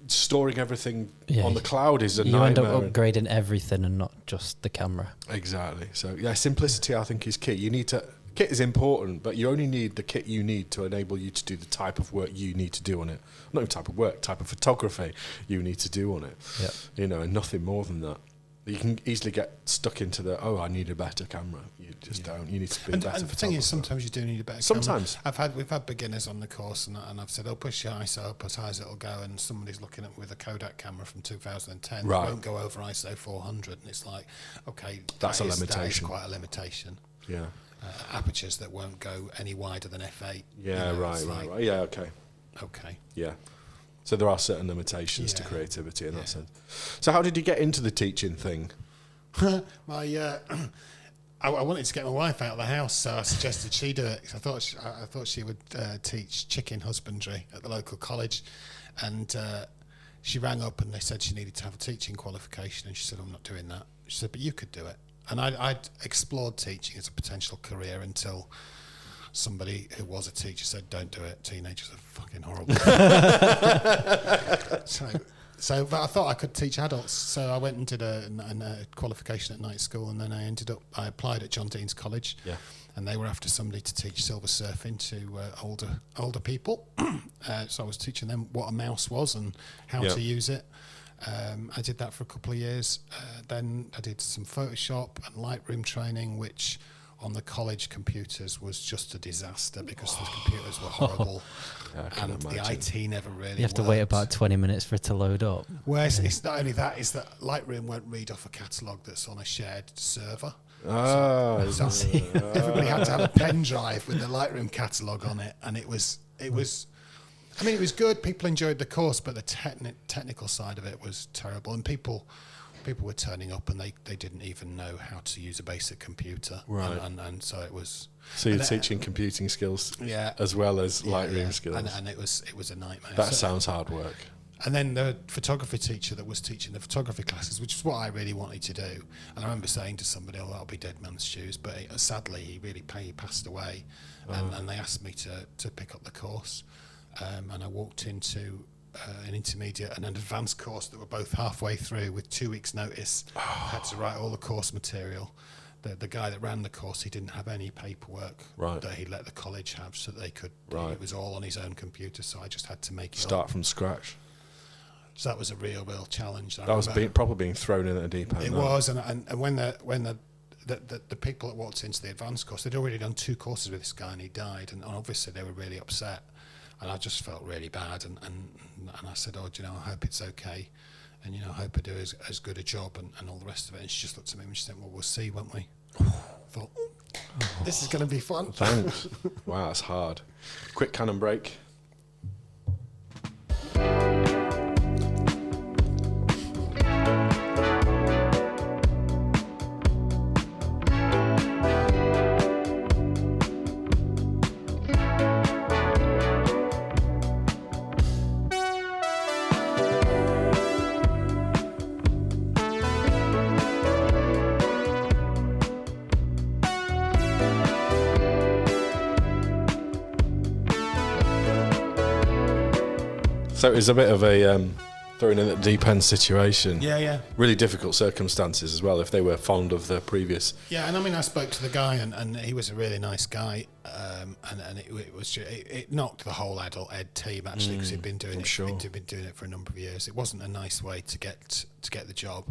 storing everything on the cloud is a nightmare. You end up upgrading everything and not just the camera. Exactly. So, yeah, simplicity, I think, is key. You need to... Kit is important, but you only need the kit you need to enable you to do the type of work you need to do on it. Not even type of work, type of photography you need to do on it. Yeah. You know, and nothing more than that. You can easily get stuck into I need a better camera. You just don't. You need to be a better And the photographer. thing is, sometimes you do need a better Sometimes. camera. We've had beginners on the course, and I've said, "Oh, push your ISO up as high as it'll go." And somebody's looking at with a Kodak camera from 2010 Right. that won't go over ISO 400, and it's like, okay, That's a that is limitation. quite a limitation. Yeah. Apertures that won't go any wider than f8. Yeah, right. Yeah, okay. Okay. Yeah. So there are certain limitations to Yeah. creativity in that sense. So how did you get into the teaching thing? I wanted to get my wife out of the house, so I suggested she do it. I thought she would teach chicken husbandry at the local college, and she rang up and they said she needed to have a teaching qualification, and she said, "I'm not doing that." She said, "But you could do it." And I'd explored teaching as a potential career until somebody who was a teacher said, "Don't do it. Teenagers are fucking horrible." But I thought I could teach adults, so I went and did a qualification at night school, and then I applied at John Dean's College, and they were after somebody to teach silver surfing to older people. So I was teaching them what a mouse was and how to use it. I did that for a couple of years. Then I did some Photoshop and Lightroom training, which on the college computers was just a disaster because the computers were horrible. And the IT never really You have to wait about 20 minutes for it to load up. Well, it's not only that, it's that Lightroom won't read off a catalogue that's on a shared server. So everybody had to have a pen drive with the Lightroom catalogue on it, and it was I mean, it was good. People enjoyed the course, but the technical side of it was terrible. And people were turning up and they didn't even know how to use a basic computer. Right. And so it was... So you're teaching computing skills as well as Lightroom skills. And it was a nightmare. That sounds hard work. And then the photography teacher that was teaching the photography classes, which is what I really wanted to do. And I remember saying to somebody, "Oh, that'll be dead man's shoes." But sadly, he passed away. And they asked me to pick up the course. And I walked into an intermediate and an advanced course that were both halfway through with 2 weeks' notice. I had to write all the course material. The guy that ran the course, he didn't have any paperwork that he let the college have, so they could. It was all on his own computer, so I just had to make it start from scratch. So that was a real charge. That was probably being thrown in at a deep end. It was, and when the people that walked into the advanced course, they'd already done 2 courses with this guy, and he died, and obviously they were really upset. And I just felt really bad, and I said, "Oh, do you know, I hope it's okay, and I hope I do as good a job and all the rest of it." And she just looked at me and she said, "Well, we'll see, won't we?" I thought, this is going to be fun. Thanks. Wow, that's hard. Quick cannon break. So it's a bit of a Throwing in a deep end situation. Yeah. Really difficult circumstances as well if they were fond of the previous. Yeah, and I mean, I spoke to the guy, and he was a really nice guy, and it knocked the whole adult ed team actually, because he'd been doing it. Sure. Been doing it for a number of years. It wasn't a nice way to get the job,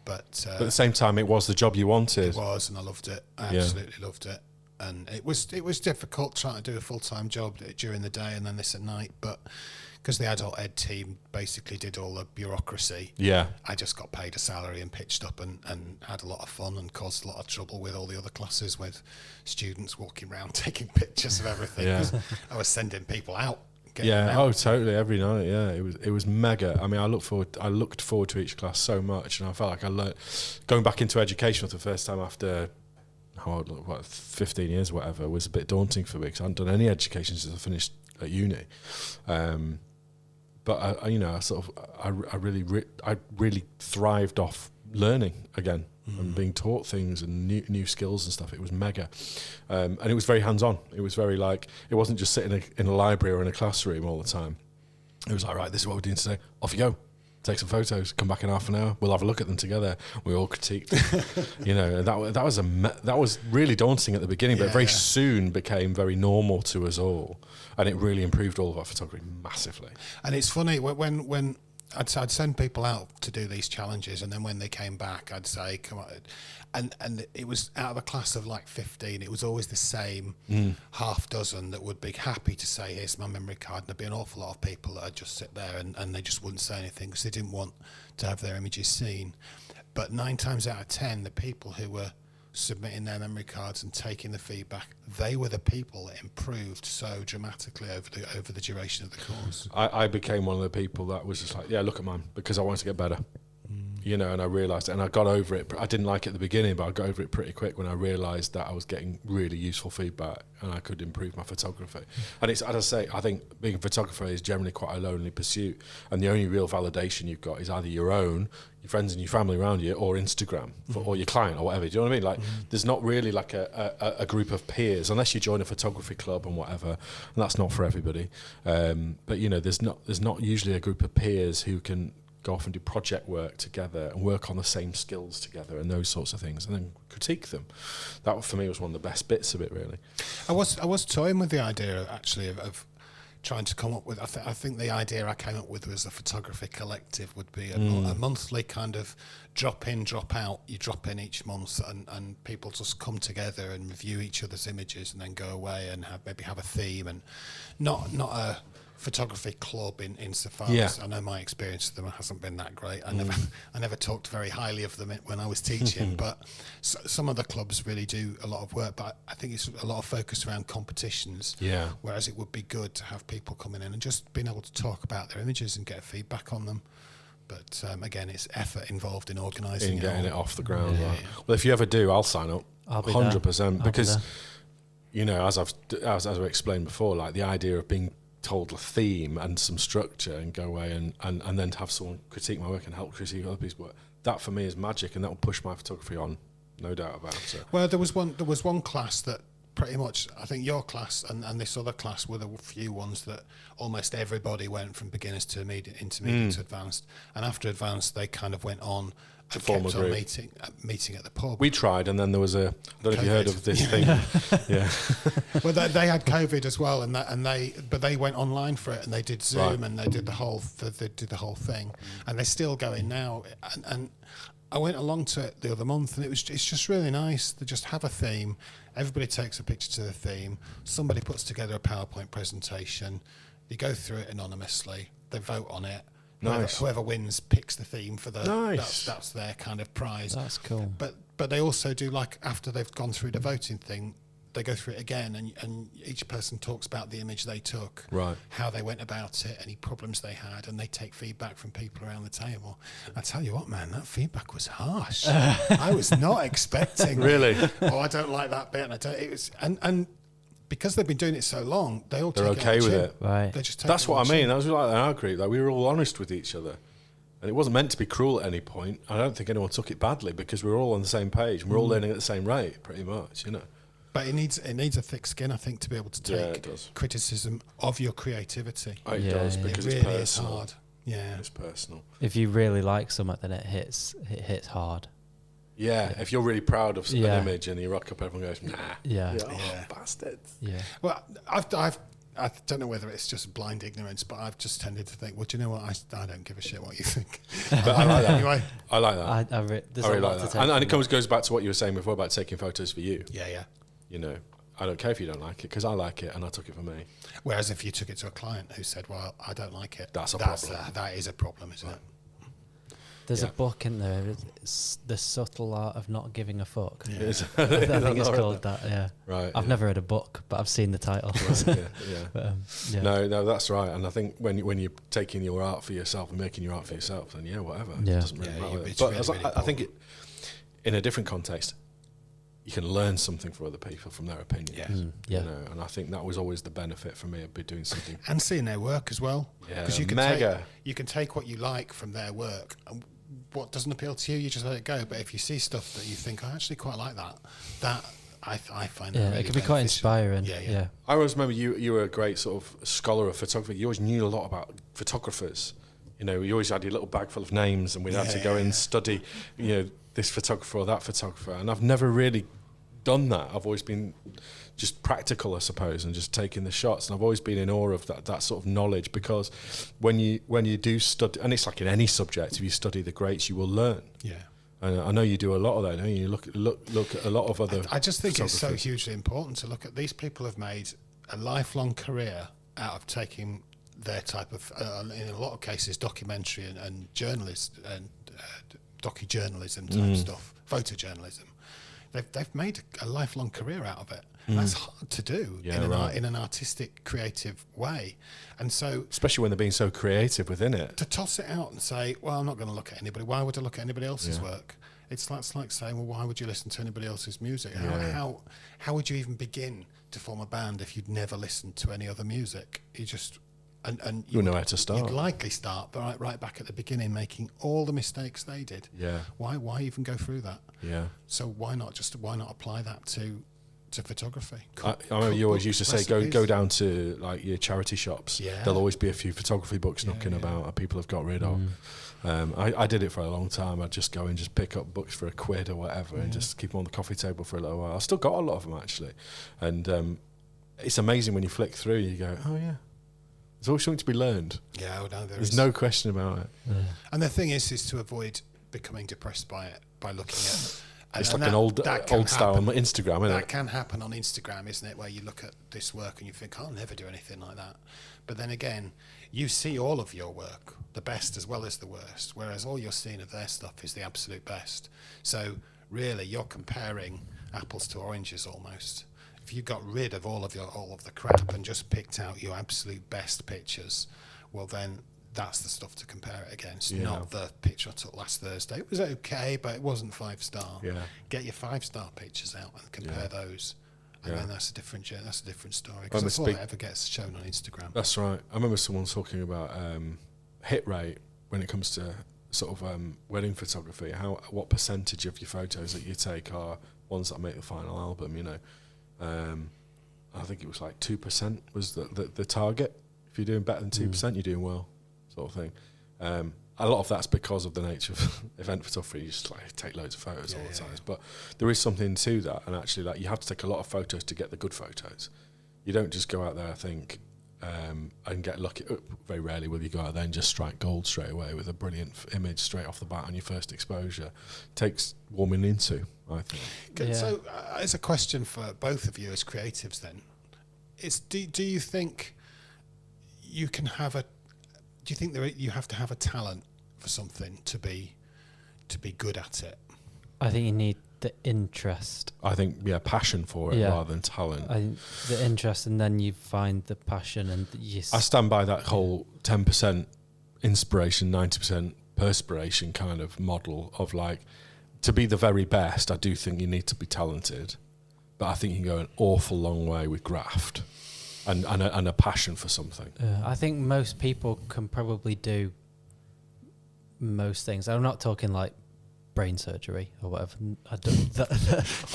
but But at the same time, it was the job you wanted. it was, and I loved it. I absolutely loved it. And it was difficult trying to do a full-time job during the day and then this at night, but because the adult ed team basically did all the bureaucracy, I just got paid a salary and pitched up and had a lot of fun and caused a lot of trouble with all the other classes, with students walking around taking pictures of everything. 'Cause I was sending people out. Oh, totally. Every night, it was mega. I mean, I looked forward to each class so much, and I felt like I learned. Going back into education for the first time after 15 years, or whatever, was a bit daunting for me because I hadn't done any education since I finished at uni. But I really thrived off learning again and being taught things and new skills and stuff. It was mega, and it was very hands-on. It was very like, it wasn't just sitting in a library or in a classroom all the time. It was like, right, this is what we're doing today. Off you go. Take some photos. Come back in half an hour. We'll have a look at them together. We all critiqued them. That was really daunting at the beginning, but very soon became very normal to us all, and it really improved all of our photography massively. And it's funny when I'd send people out to do these challenges, and then when they came back, I'd say, "Come on," and it was out of a class of like 15. It was always the same half dozen that would be happy to say, "Here's my memory card," and there'd be an awful lot of people that would just sit there and they just wouldn't say anything because they didn't want to have their images seen. But 9 times out of 10, the people who were submitting their memory cards and taking the feedback, they were the people that improved so dramatically over the duration of the course. I became one of the people that was just like, look at mine, because I wanted to get better. And I realised it, and I got over it. I didn't like it at the beginning, but I got over it pretty quick when I realised that I was getting really useful feedback and I could improve my photography. And it's, as I say, I think being a photographer is generally quite a lonely pursuit, and the only real validation you've got is either your own, your friends and your family around you, or Instagram, or your client, or whatever. Do you know what I mean? Like, there's not really like a group of peers, unless you join a photography club and whatever, and that's not for everybody. But there's not usually a group of peers who can go off and do project work together and work on the same skills together and those sorts of things, and then critique them. That for me was one of the best bits of it, really. I was toying with the idea actually of trying to come up with. I think the idea I came up with was a photography collective would be a monthly kind of drop in, drop out. You drop in each month, and people just come together and review each other's images, and then go away and maybe have a theme, and not a photography club insofar as I know my experience of them hasn't been that great. I never talked very highly of them when I was teaching, but some of the clubs really do a lot of work, but I think it's a lot of focus around competitions, whereas it would be good to have people coming in and just being able to talk about their images and get feedback on them. But again, it's effort involved in organising getting it off the ground. Well, if you ever do, I'll sign up. I'll be 100%, because there. as I've explained before, like the idea of being told a theme and some structure and go away and then to have someone critique my work and help critique other people's work, that for me is magic, and that will push my photography on, no doubt about it. Well, there was one class that pretty much, I think your class and this other class were the few ones that almost everybody went from beginners to intermediate to advanced, and after advanced they kind of went on and kept on meeting at the pub. We tried, and then there was I don't know if you heard of this thing. Well, they had COVID as well, but they went online for it, and they did Zoom, and they did the whole thing, and they're still going now. And I went along to it the other month, and it's just really nice to just have a theme. Everybody takes a picture to the theme. Somebody puts together a PowerPoint presentation. You go through it anonymously. They vote on it. Nice. Whoever wins picks the theme for the. Nice. That's their kind of prize. That's cool. But they also do, like, after they've gone through the voting thing, they go through it again, and each person talks about the image they took, how they went about it, any problems they had, and they take feedback from people around the table. I tell you what, man, that feedback was harsh. I was not expecting. Really? I don't like that bit, and I don't. It was and. Because they've been doing it so long, they're okay with it. Right. That's what I mean. That was like in our group. Like, we were all honest with each other, and it wasn't meant to be cruel at any point. I don't think anyone took it badly, because we were all on the same page and we're all learning at the same rate, pretty much. But it needs a thick skin, I think, to be able to take criticism of your creativity. It does, because it really it's personal. is hard. Yeah. It's personal. If you really like something, then it hits hard. Yeah, if you're really proud of Yeah. an image and you rock up, everyone goes, nah. Yeah. You're like, Yeah. bastards. Yeah. Well, I don't know whether it's just blind ignorance, but I've just tended to think, well, do you know what? I don't give a shit what you think. But I like that. Anyway. I like that. There's I a really lot like to that. take And from it goes back to what you were saying before about taking photos for you. Yeah. You know, I don't care if you don't like it because I like it and I took it for me. Whereas if you took it to a client who said, well, I don't like it. That's a problem. That is a problem, isn't it? There's Yeah. a book in there. It's The Subtle Art of Not Giving a Fuck. Yeah. I think it's called that. Yeah. Right. I've never read a book, but I've seen the title. Yeah. But, yeah. No, that's right. And I think when you're taking your art for yourself and making your art for yourself, then whatever. Yeah. It doesn't really Yeah, matter. it's But really, really I think in a different context, you can learn something from other people from their opinions. Yeah. Yeah. You know, and I think that was always the benefit for me of doing something. And seeing their work as well. Yeah, Because you mega. you can take what you like from their work, and what doesn't appeal to you, you just let it go. But if you see stuff that you think, I actually quite like that I find that Yeah, really it can be quite beneficial. inspiring. Yeah. Yeah. I always remember you were a great sort of scholar of photography. You always knew a lot about photographers. You know, you always had your little bag full of names and we'd have to go and study, this photographer or that photographer. And I've never really done that. I've always been just practical, I suppose, and just taking the shots. And I've always been in awe of that sort of knowledge, because when you do study, and it's like in any subject, if you study the greats, you will learn. Yeah. And I know you do a lot of that, don't you? You look at a lot of other. I just think it's so photographers. hugely important to look at. These people have made a lifelong career out of taking their type of, in a lot of cases, documentary and journalist and docu-journalism type stuff, photojournalism. They've made a lifelong career out of it. That's hard to do in an artistic, creative way. And so, Especially when they're being so creative within it. to toss it out and say, well, I'm not going to look at anybody. Why would I look at anybody else's work? It's like saying, well, why would you listen to anybody else's music? How would you even begin to form a band if you'd never listened to any other music? You just... And You wouldn't know where to start. You'd likely start right back at the beginning, making all the mistakes they did. Yeah. Why even go through that? Yeah. So why not apply that to photography? I remember you always used to say, go recipes. down to like your charity shops. Yeah. There'll always be a few photography books knocking about that people have got rid of. I did it for a long time. I'd just go and just pick up books for £1 or whatever and just keep them on the coffee table for a little while. I still got a lot of them actually. And it's amazing when you flick through, you go, oh yeah. There's always something to be learned. Yeah, well, no, There's no question about it. And the thing is to avoid becoming depressed by it, by looking at. It's and like an old style on Instagram, isn't That it? can happen on Instagram, isn't it? Where you look at this work and you think, I'll never do anything like that. But then again, you see all of your work, the best as well as the worst, whereas all you're seeing of their stuff is the absolute best. So really, you're comparing apples to oranges almost. If you got rid of all of the crap and just picked out your absolute best pictures, well then that's the stuff to compare it against, not the picture I took last Thursday. It was okay, but it wasn't 5-star. Yeah. Get your 5-star pictures out and compare those, and then that's a different story. Because I'm a that's all big- that ever gets shown on Instagram. That's right. I remember someone talking about hit rate when it comes to sort of wedding photography. What percentage of your photos that you take are ones that make the final album? You know, I think it was like 2% was the target. If you're doing better than 2%, you're doing well, sort of thing. A lot of that's because of the nature of event photography. You just like take loads of photos all the time. But there is something to that, and actually, like you have to take a lot of photos to get the good photos. You don't just go out there, I think, and get lucky. Very rarely will you go out there and just strike gold straight away with a brilliant image straight off the bat on your first exposure. Takes warming into, I think. Okay, so as a question for both of you as creatives then, do you think you can have you have to have a talent for something to be good at it? I think you need the interest. I think, passion for it rather than talent. I think the interest, and then you find the passion, and I stand by that whole 10% inspiration, 90% perspiration kind of model of like, to be the very best, I do think you need to be talented, but I think you can go an awful long way with graft and a passion for something. I think most people can probably do most things. I'm not talking like brain surgery or whatever. I don't.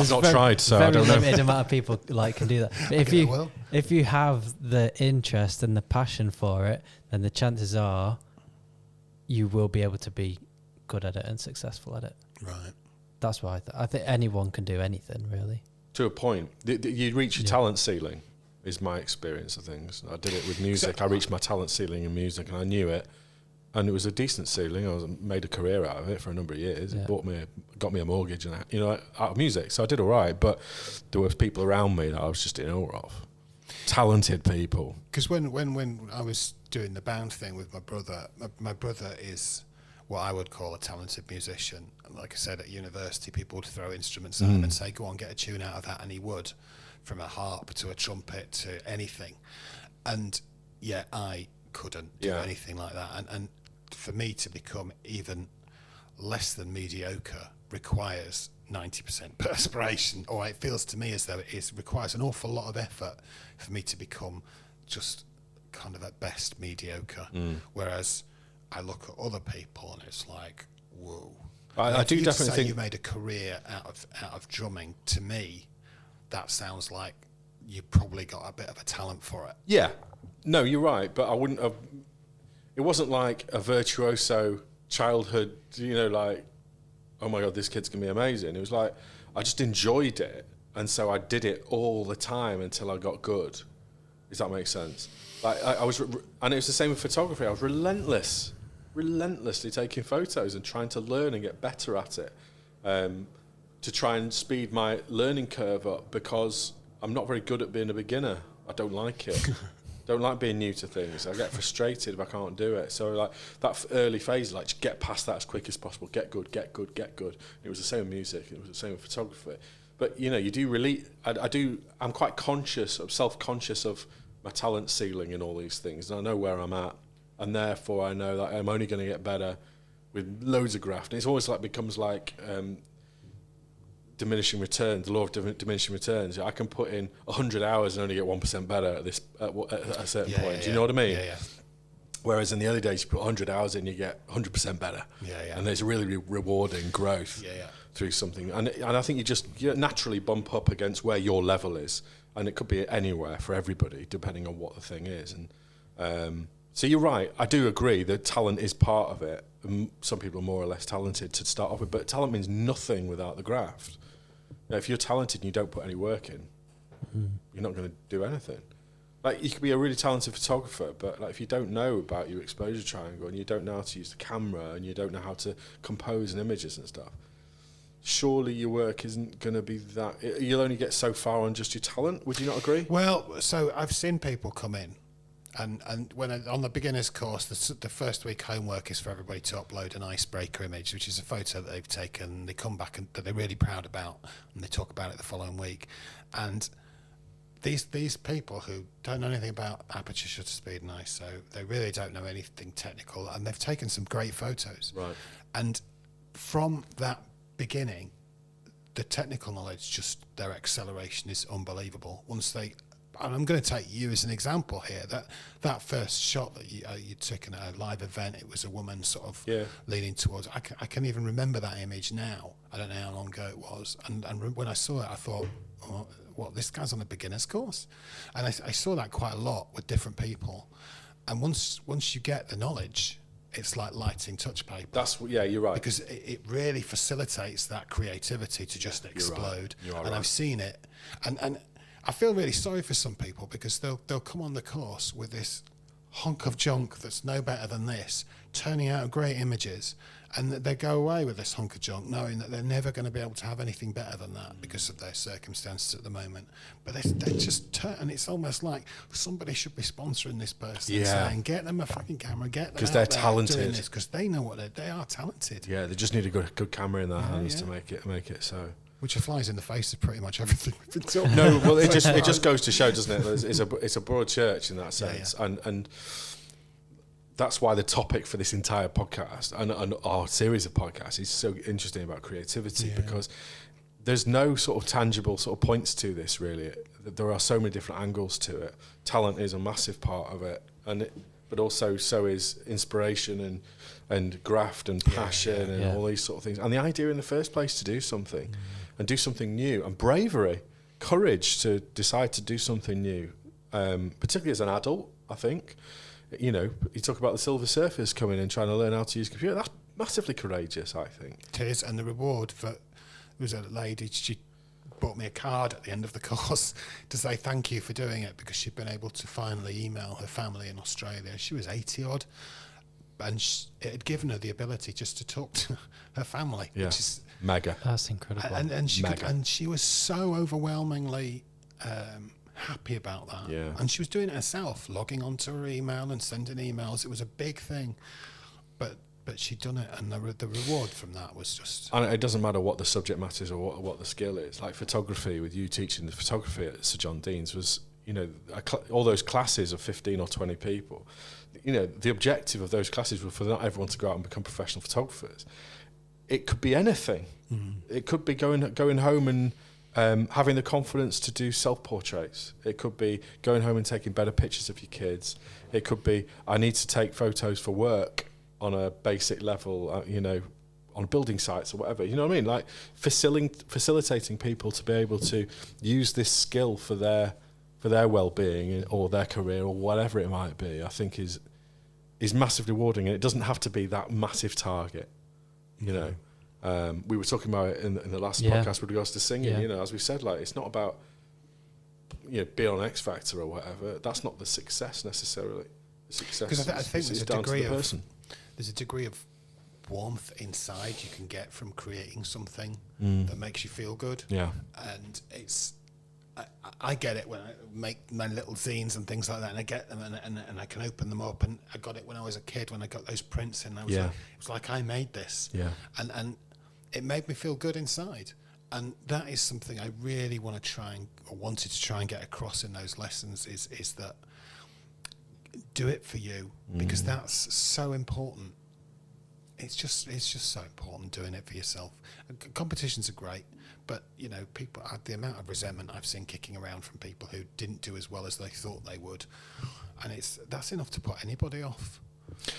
I've not tried, so I don't know. Very limited amount of people can do that. But if you have the interest and the passion for it, then the chances are you will be able to be good at it and successful at it. Right. That's why I think anyone can do anything, really. To a point. You reach your talent ceiling, is my experience of things. I did it with music. I reached my talent ceiling in music, and I knew it. And it was a decent ceiling. I made a career out of it for a number of years. Yeah. It got me a mortgage and out of music. So I did all right. But there were people around me that I was just in awe of. Talented people. Because when I was doing the band thing with my brother is what I would call a talented musician. Like I said, at university, people would throw instruments at him and say, go on, get a tune out of that. And he would, from a harp to a trumpet to anything. And yet I couldn't do anything like that. And for me to become even less than mediocre requires 90% perspiration, or it feels to me as though it requires an awful lot of effort for me to become just kind of at best mediocre. Whereas I look at other people and it's like, whoa. I do definitely think you made a career out of drumming. To me, that sounds like you probably got a bit of a talent for it. Yeah. No, you're right, but I wouldn't have. It wasn't like a virtuoso childhood, like, oh my God, this kid's gonna be amazing. It was like I just enjoyed it, and so I did it all the time until I got good. Does that make sense? Like I was, and it was the same with photography. I was relentlessly taking photos and trying to learn and get better at it, to try and speed my learning curve up, because I'm not very good at being a beginner. I don't like it. Don't like being new to things. I get frustrated if I can't do it. So like that early phase, like just get past that as quick as possible. Get good. It was the same with music. It was the same with photography. But you do really. I'm quite conscious. I'm self-conscious of my talent ceiling in all these things, and I know where I'm at, and therefore I know that I'm only going to get better with loads of graft. And it's always becomes like. Diminishing returns, the law of diminishing returns. I can put in 100 hours and only get 1% better at a certain point. Do you know what I mean? Yeah. Whereas in the early days, you put 100 hours in, you get 100% better. Yeah. And there's really rewarding growth through something. And I think you naturally bump up against where your level is, and it could be anywhere for everybody, depending on what the thing is. And so you're right. I do agree that talent is part of it. Some people are more or less talented to start off with, but talent means nothing without the graft. If you're talented and you don't put any work in, you're not going to do anything. Like, you could be a really talented photographer, but if you don't know about your exposure triangle and you don't know how to use the camera and you don't know how to compose images and stuff, surely your work isn't going to be that. You'll only get so far on just your talent. Would you not agree? Well, so I've seen people come in, and when on the beginner's course, the first week homework is for everybody to upload an icebreaker image, which is a photo that they've taken. They come back and that they're really proud about, and they talk about it the following week. And these people who don't know anything about aperture, shutter speed, and ISO, they really don't know anything technical, and they've taken some great photos. Right. And from that beginning, the technical knowledge, just their acceleration is unbelievable. Once they, and I'm going to take you as an example here, that first shot that you'd taken at a live event, it was a woman sort of leaning towards, I can even remember that image now. I don't know how long ago it was. And when I saw it, I thought, oh, what, this guy's on a beginner's course? And I saw that quite a lot with different people. And once you get the knowledge, it's like lighting touch paper. You're right. Because it really facilitates that creativity to just explode. You're right. And I've seen it. And I feel really sorry for some people, because they'll come on the course with this hunk of junk that's no better than this, turning out great images, and they go away with this hunk of junk knowing that they're never going to be able to have anything better than that because of their circumstances at the moment. But they just turn, and it's almost like somebody should be sponsoring this person and saying, get them a fucking camera, get them, because they're talented, because they know what they are talented. Yeah, they just need a good camera in their hands to make it so. Which flies in the face of pretty much everything we've been talking. No, well, it just goes to show, doesn't it? It's a broad church in that sense, and that's why the topic for this entire podcast and our series of podcasts is so interesting about creativity, because there's no sort of tangible sort of points to this really. There are so many different angles to it. Talent is a massive part of it, but also so is inspiration and graft and passion and all these sort of things. And the idea in the first place to do something and do something new, and bravery, courage to decide to do something new, particularly as an adult, I think, you talk about the Silver Surfers coming and trying to learn how to use a computer. That's massively courageous, I think. It is, and the reward for... There was a lady, she brought me a card at the end of the course to say thank you for doing it, because she'd been able to finally email her family in Australia. She was 80 odd, and it had given her the ability just to talk to her family, Yeah. which is Mega. That's incredible. and she could, Mega. and she was so overwhelmingly happy about that. Yeah. And she was doing it herself, logging onto her email and sending emails. It was a big thing, but she'd done it, and the reward from that was just... And it doesn't matter what the subject matter is or what the skill is. Like photography, with you teaching the photography at Sir John Dean's was, all those classes of 15 or 20 people. The objective of those classes was for not everyone to go out and become professional photographers. It could be anything. It could be going home and having the confidence to do self-portraits. It could be going home and taking better pictures of your kids. It could be, I need to take photos for work on a basic level, on building sites or whatever. You know what I mean? Like facilitating people to be able to use this skill for their well-being or their career or whatever it might be, I think is massively rewarding. And it doesn't have to be that massive target. We were talking about it in the last podcast with regards to singing. As we said, like, it's not about being on X Factor or whatever. That's not the success necessarily. The success Because I think is down to the person. There's a degree of warmth inside you can get from creating something that makes you feel good. Yeah. And it's... I get it when I make my little zines and things like that, and I get them and I can open them up, and I got it when I was a kid when I got those prints, and I was it was like I made this. Yeah. And it made me feel good inside. And that is something I really wanted to try and get across in those lessons is that do it for you, because that's so important. It's just so important doing it for yourself. Competitions are great, but people, the amount of resentment I've seen kicking around from people who didn't do as well as they thought they would, and that's enough to put anybody off.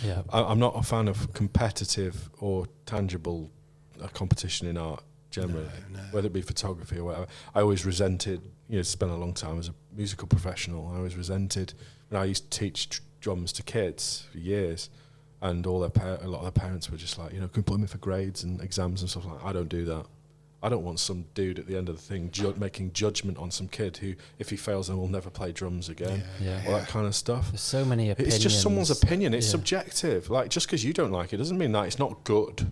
Yeah, I'm not a fan of competitive or tangible competition in art generally, whether it be photography or whatever. I always resented, spent a long time as a musical professional. I always resented when I used to teach drums to kids for years, and a lot of their parents were just like, can you put me for grades and exams and stuff like that? I don't do that. I don't want some dude at the end of the thing making judgment on some kid who, if he fails, then will never play drums again. All that kind of stuff. There's so many opinions. It's just someone's opinion. It's subjective. Like, just because you don't like it doesn't mean that it's not good.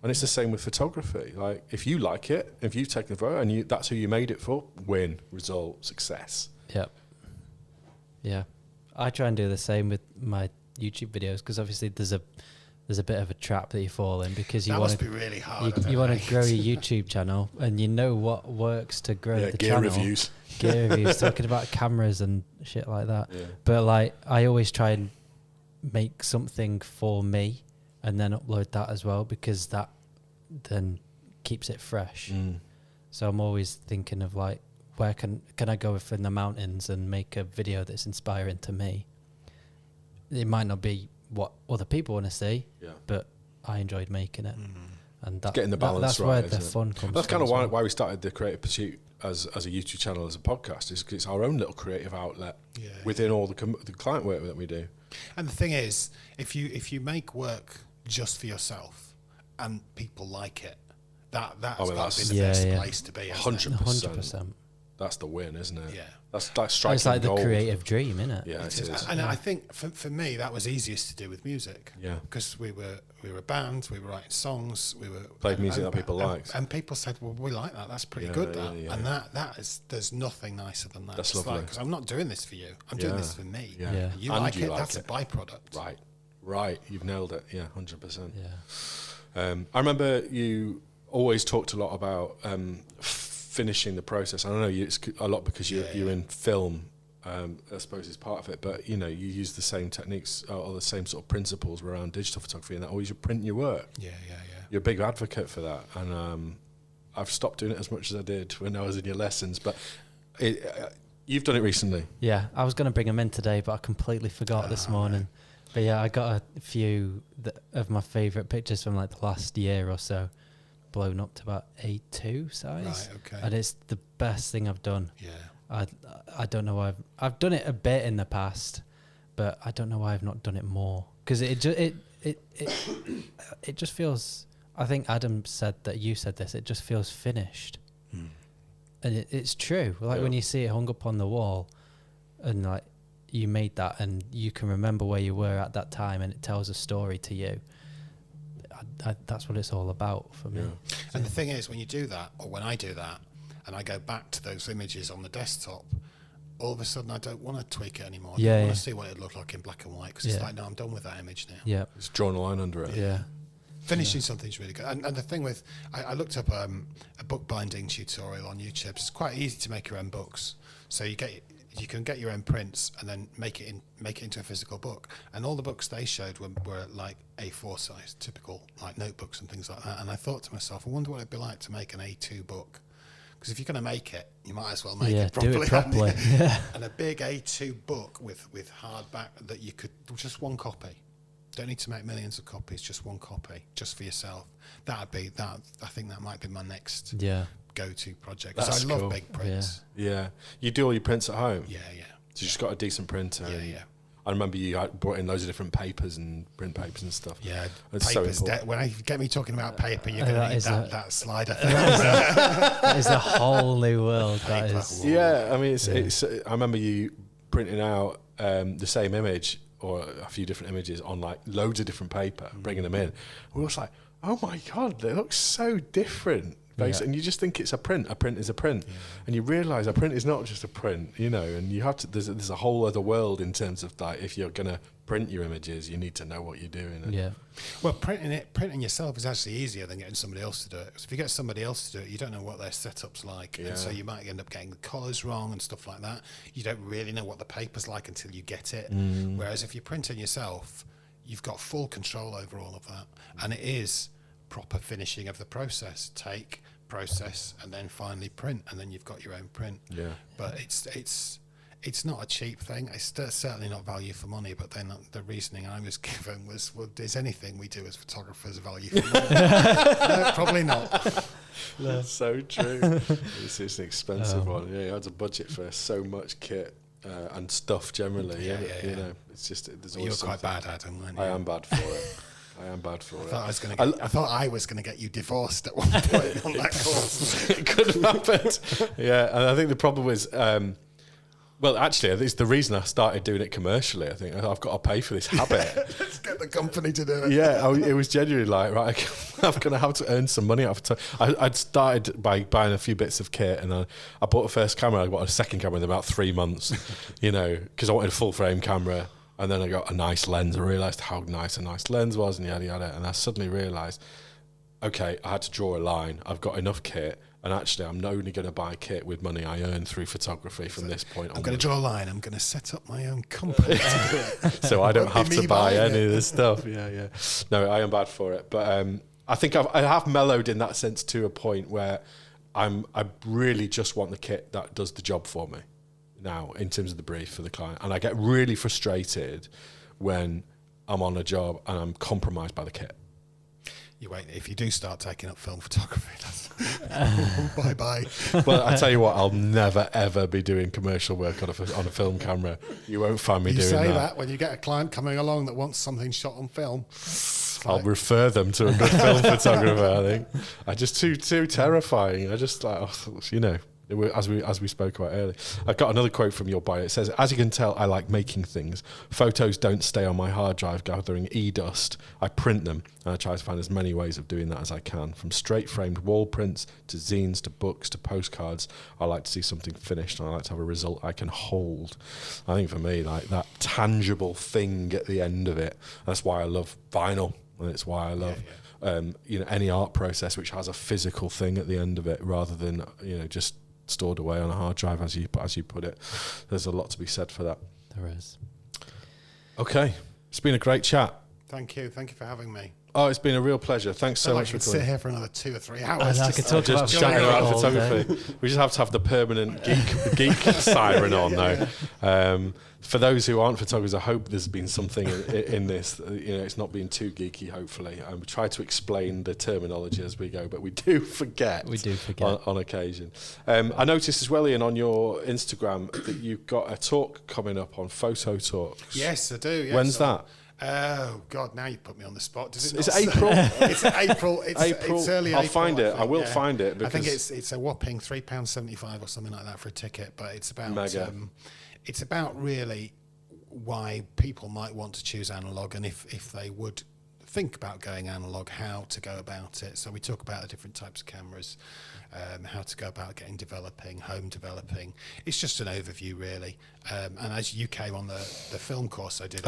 And it's the same with photography. Like, if you like it, if you've taken the photo and that's who you made it for, win, result, success. Yep. Yeah. I try and do the same with my YouTube videos, because obviously there's a bit of a trap that you fall in, because you want to be really hard. you want to grow your YouTube channel, and you know what works to grow the gear channel. Gear reviews, talking about cameras and shit like that. Yeah. But like, I always try and make something for me and then upload that as well, because that then keeps it fresh. So I'm always thinking of like, where can I go in the mountains and make a video that's inspiring to me? It might not be what other people want to see, but I enjoyed making it. And that, getting the balance that's right. That's where the fun comes That's kind from. of why we started the Creative Pursuit as a YouTube channel, as a podcast, is because it's our own little creative outlet within all the client work that we do. And the thing is, if you make work just for yourself and people like it, that's got to be the best place to be. 100%. That's the win, isn't it? Yeah. That's striking It's like gold. the creative dream, isn't it? Yeah, it is. And I think for me that was easiest to do with music. Yeah. Because we were a band, we were writing songs, we were played music that people liked. And people said, well, we like that. That's pretty good. And that is, there's nothing nicer than that. That's it's lovely. because I'm not doing this for you. I'm doing this for me. Yeah. Yeah. You And like you it. like That's it. a byproduct. Right. You've nailed it. Yeah, 100%. Yeah. I remember you always talked a lot about finishing the process. I don't know, it's a lot because you're in film. I suppose it's part of it, but you use the same techniques or the same sort of principles around digital photography, and that always you print your work. Yeah. You're a big advocate for that, and I've stopped doing it as much as I did when I was in your lessons. But you've done it recently. Yeah, I was going to bring them in today, but I completely forgot this morning. But yeah, I got a few of my favourite pictures from like the last year or so, blown up to about A2 size. Right, okay. And it's the best thing I've done. Yeah. I don't know why I've done it a bit in the past, but I don't know why I've not done it more, because it just feels. I think Adam said that you said this. It just feels finished, and it's true. Like when you see it hung up on the wall, and like you made that, and you can remember where you were at that time, and it tells a story to you. That's what it's all about for me. And the thing is, when you do that, or when I do that, and I go back to those images on the desktop, all of a sudden I don't want to tweak it anymore. I want to see what it looked like in black and white, because it's like, no, I'm done with that image now. Yeah, it's drawn a line under it. Yeah. Finishing something's really good. And the thing with, I looked up a bookbinding tutorial on YouTube. It's quite easy to make your own books. So you can get your own prints and then make it into a physical book. And all the books they showed were like A4 size, typical like notebooks and things like that. And I thought to myself, I wonder what it'd be like to make an A2 book. Because if you're going to make it, you might as well make it properly. Do it properly. And a big A2 book with hardback that you could, just one copy. Don't need to make millions of copies, just one copy, just for yourself. That'd be that. I think that might be my next go-to project. Because I love big prints. Yeah. You do all your prints at home? Yeah. So you just got a decent printer? Yeah. I remember you brought in loads of different papers and print papers and stuff. Yeah, it's papers. So when I get me talking about paper, you're going to need that slide. That is a whole new world. That is. Yeah, I mean, it's. I remember you printing out the same image or a few different images on like loads of different paper, bringing them in. We were like, oh my God, they look so different. And you just think it's a print is a print. And you realise a print is not just a print, and you have to, there's a whole other world in terms of like, if you're going to print your images, you need to know what you're doing. Well, printing yourself is actually easier than getting somebody else to do it. So if you get somebody else to do it, you don't know what their setup's like. And so you might end up getting the colours wrong and stuff like that. You don't really know what the paper's like until you get it. Whereas if you're printing yourself, you've got full control over all of that. And it is proper finishing of the process. Process, and then finally print, and then you've got your own print. But it's not a cheap thing. It's certainly not value for money. But then the reasoning I was given was, well, is anything we do as photographers value for money? No, probably not. That's so true. It's an expensive one. Yeah, you had a budget for so much kit and stuff generally. Yeah. It's just there's always. You're quite bad, Adam. I am bad for it. I am bad for it. I thought I was going to get you divorced at one point on that course. It could have happened. Yeah, and I think the problem is, well, actually, it's the reason I started doing it commercially. I think I've got to pay for this habit. Let's get the company to do it. Yeah, it was genuinely like, right, I'm going to have to earn some money out of it. I'd started by buying a few bits of kit, and I bought a first camera. I bought a second camera in about 3 months, because I wanted a full frame camera. And then I got a nice lens. I realised how nice a nice lens was, and yada yada. And I suddenly realised, okay, I had to draw a line. I've got enough kit, and actually, I'm only going to buy kit with money I earn through photography from this point on. I'm going to draw a line. I'm going to set up my own company to do it. So I don't have to buy any of this stuff. Yeah. No, I am bad for it, but I think I have mellowed in that sense to a point where I really just want the kit that does the job for me now in terms of the brief for the client, and I get really frustrated when I'm on a job and I'm compromised by the kit. You wait, if you do start taking up film photography, that's bye. Well, I tell you what, I'll never ever be doing commercial work on a film camera. You won't find me doing that. You say that when you get a client coming along that wants something shot on film. I'll refer them to a good film photographer. I think I just too terrifying. I just like, as we spoke about earlier. I got another quote from your bio. It says, "As you can tell, I like making things. Photos don't stay on my hard drive gathering e-dust. I print them, and I try to find as many ways of doing that as I can. From straight framed wall prints to zines to books to postcards, I like to see something finished, and I like to have a result I can hold." I think for me, like that tangible thing at the end of it. That's why I love vinyl, and it's why I love any art process which has a physical thing at the end of it, rather than just stored away on a hard drive, as you put it. There's a lot to be said for that. There is. Okay, it's been a great chat. Thank you for having me. Oh, it's been a real pleasure. Thanks so much for I could coming. sit here for another 2 or 3 hours. I could talk about Just chatting about all day. photography. We just have to have the permanent geek siren on though. For those who aren't photographers, I hope there's been something in this. It's not been too geeky. Hopefully, we try to explain the terminology as we go, but we do forget. On occasion. I noticed as well, Ian, on your Instagram that you've got a talk coming up on Photo Talks. Yes, I do. Yes. When's that? Oh God! Now you put me on the spot. Does it? It's not April. It's April. It's early I'll April. find it. I will find it. I think it's a whopping £3.75 or something like that for a ticket. But it's about Mega. It's about really why people might want to choose analog, and if they would think about going analog, how to go about it. So we talk about the different types of cameras, how to go about home developing. It's just an overview, really. And as you came on the film course I did.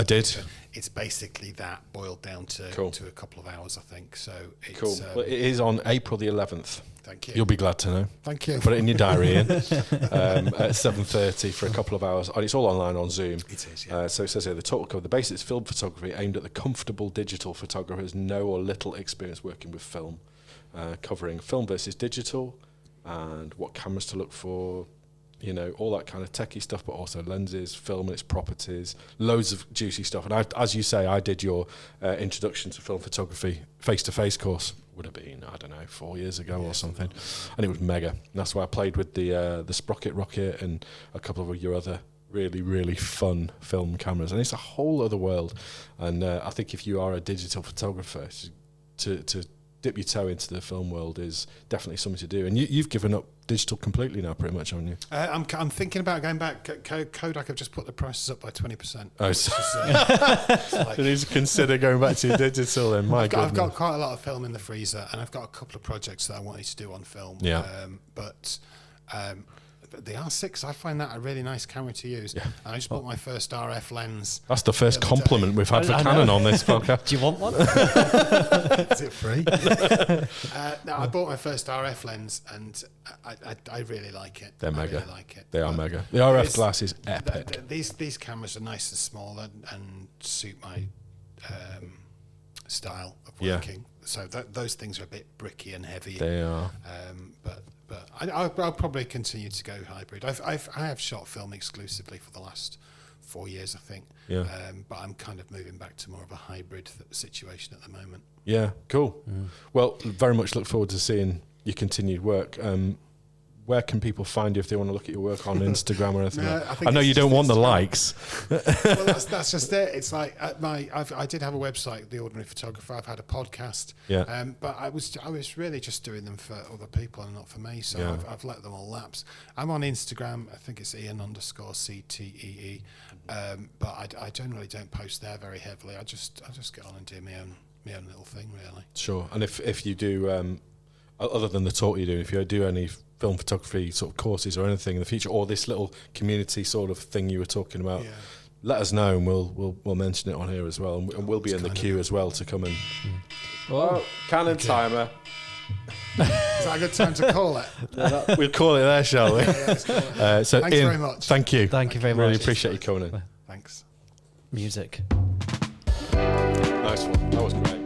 It's basically that boiled down to a couple of hours, I think. So it's, cool. Well, it is on April the 11th. Thank you. You'll be glad to know. Thank you. Put it in your diary, Ian. At 7:30 for a couple of hours. And it's all online on Zoom. It is, yeah. So it says here, the talk will cover the basics of film photography aimed at the comfortable digital photographer who has no or little experience working with film, covering film versus digital and what cameras to look for, all that kind of techie stuff, but also lenses, film and its properties, loads of juicy stuff. And as you say, I did your introduction to film photography face-to-face course. Would have been, I don't know, 4 years ago or something, and it was mega. And that's why I played with the Sprocket Rocket and a couple of your other really, really fun film cameras, and it's a whole other world. And I think if you are a digital photographer, to dip your toe into the film world is definitely something to do. And you've given up digital completely now, pretty much, haven't you? I'm thinking about going back. Kodak have just put the prices up by 20%. Oh, so you need to consider going back to digital then. I've got quite a lot of film in the freezer, and I've got a couple of projects that I wanted to do on film. Yeah. But the R6, I find that a really nice camera to use. Yeah. And I just bought my first RF lens. That's the first compliment we've had for Canon on this podcast. Do you want one? Is it free? No, I bought my first RF lens, and I really like it. They're mega. Really like it. They are mega. The RF glass is epic. These cameras are nice and small and suit my style of working. Yeah. So those things are a bit bricky and heavy. They are. But I'll probably continue to go hybrid. I have shot film exclusively for the last 4 years, I think. Yeah. But I'm kind of moving back to more of a hybrid situation at the moment. Yeah, cool. Well, very much look forward to seeing your continued work. Where can people find you if they want to look at your work on Instagram or anything? I know you don't want the likes. Well, that's just it. It's like I did have a website, The Ordinary Photographer. I've had a podcast. Yeah. But I was really just doing them for other people and not for me. So Yeah. I've let them all lapse. I'm on Instagram. I think it's Ian_CTEE. But I generally don't post there very heavily. I just get on and do my own little thing, really. Sure. And if you do, other than the talk you do, if you do any film photography sort of courses or anything in the future, or this little community sort of thing you were talking about, let us know and we'll mention it on here as well, and we'll be in the queue as well to come and. Well, Canon timer. Is that a good time to call it? We'll call it there, shall we? Let's call it. So Thanks Ian, very much. Thank you. Thank you very much. Really appreciate you coming in. Thanks. Music. Nice one. That was great.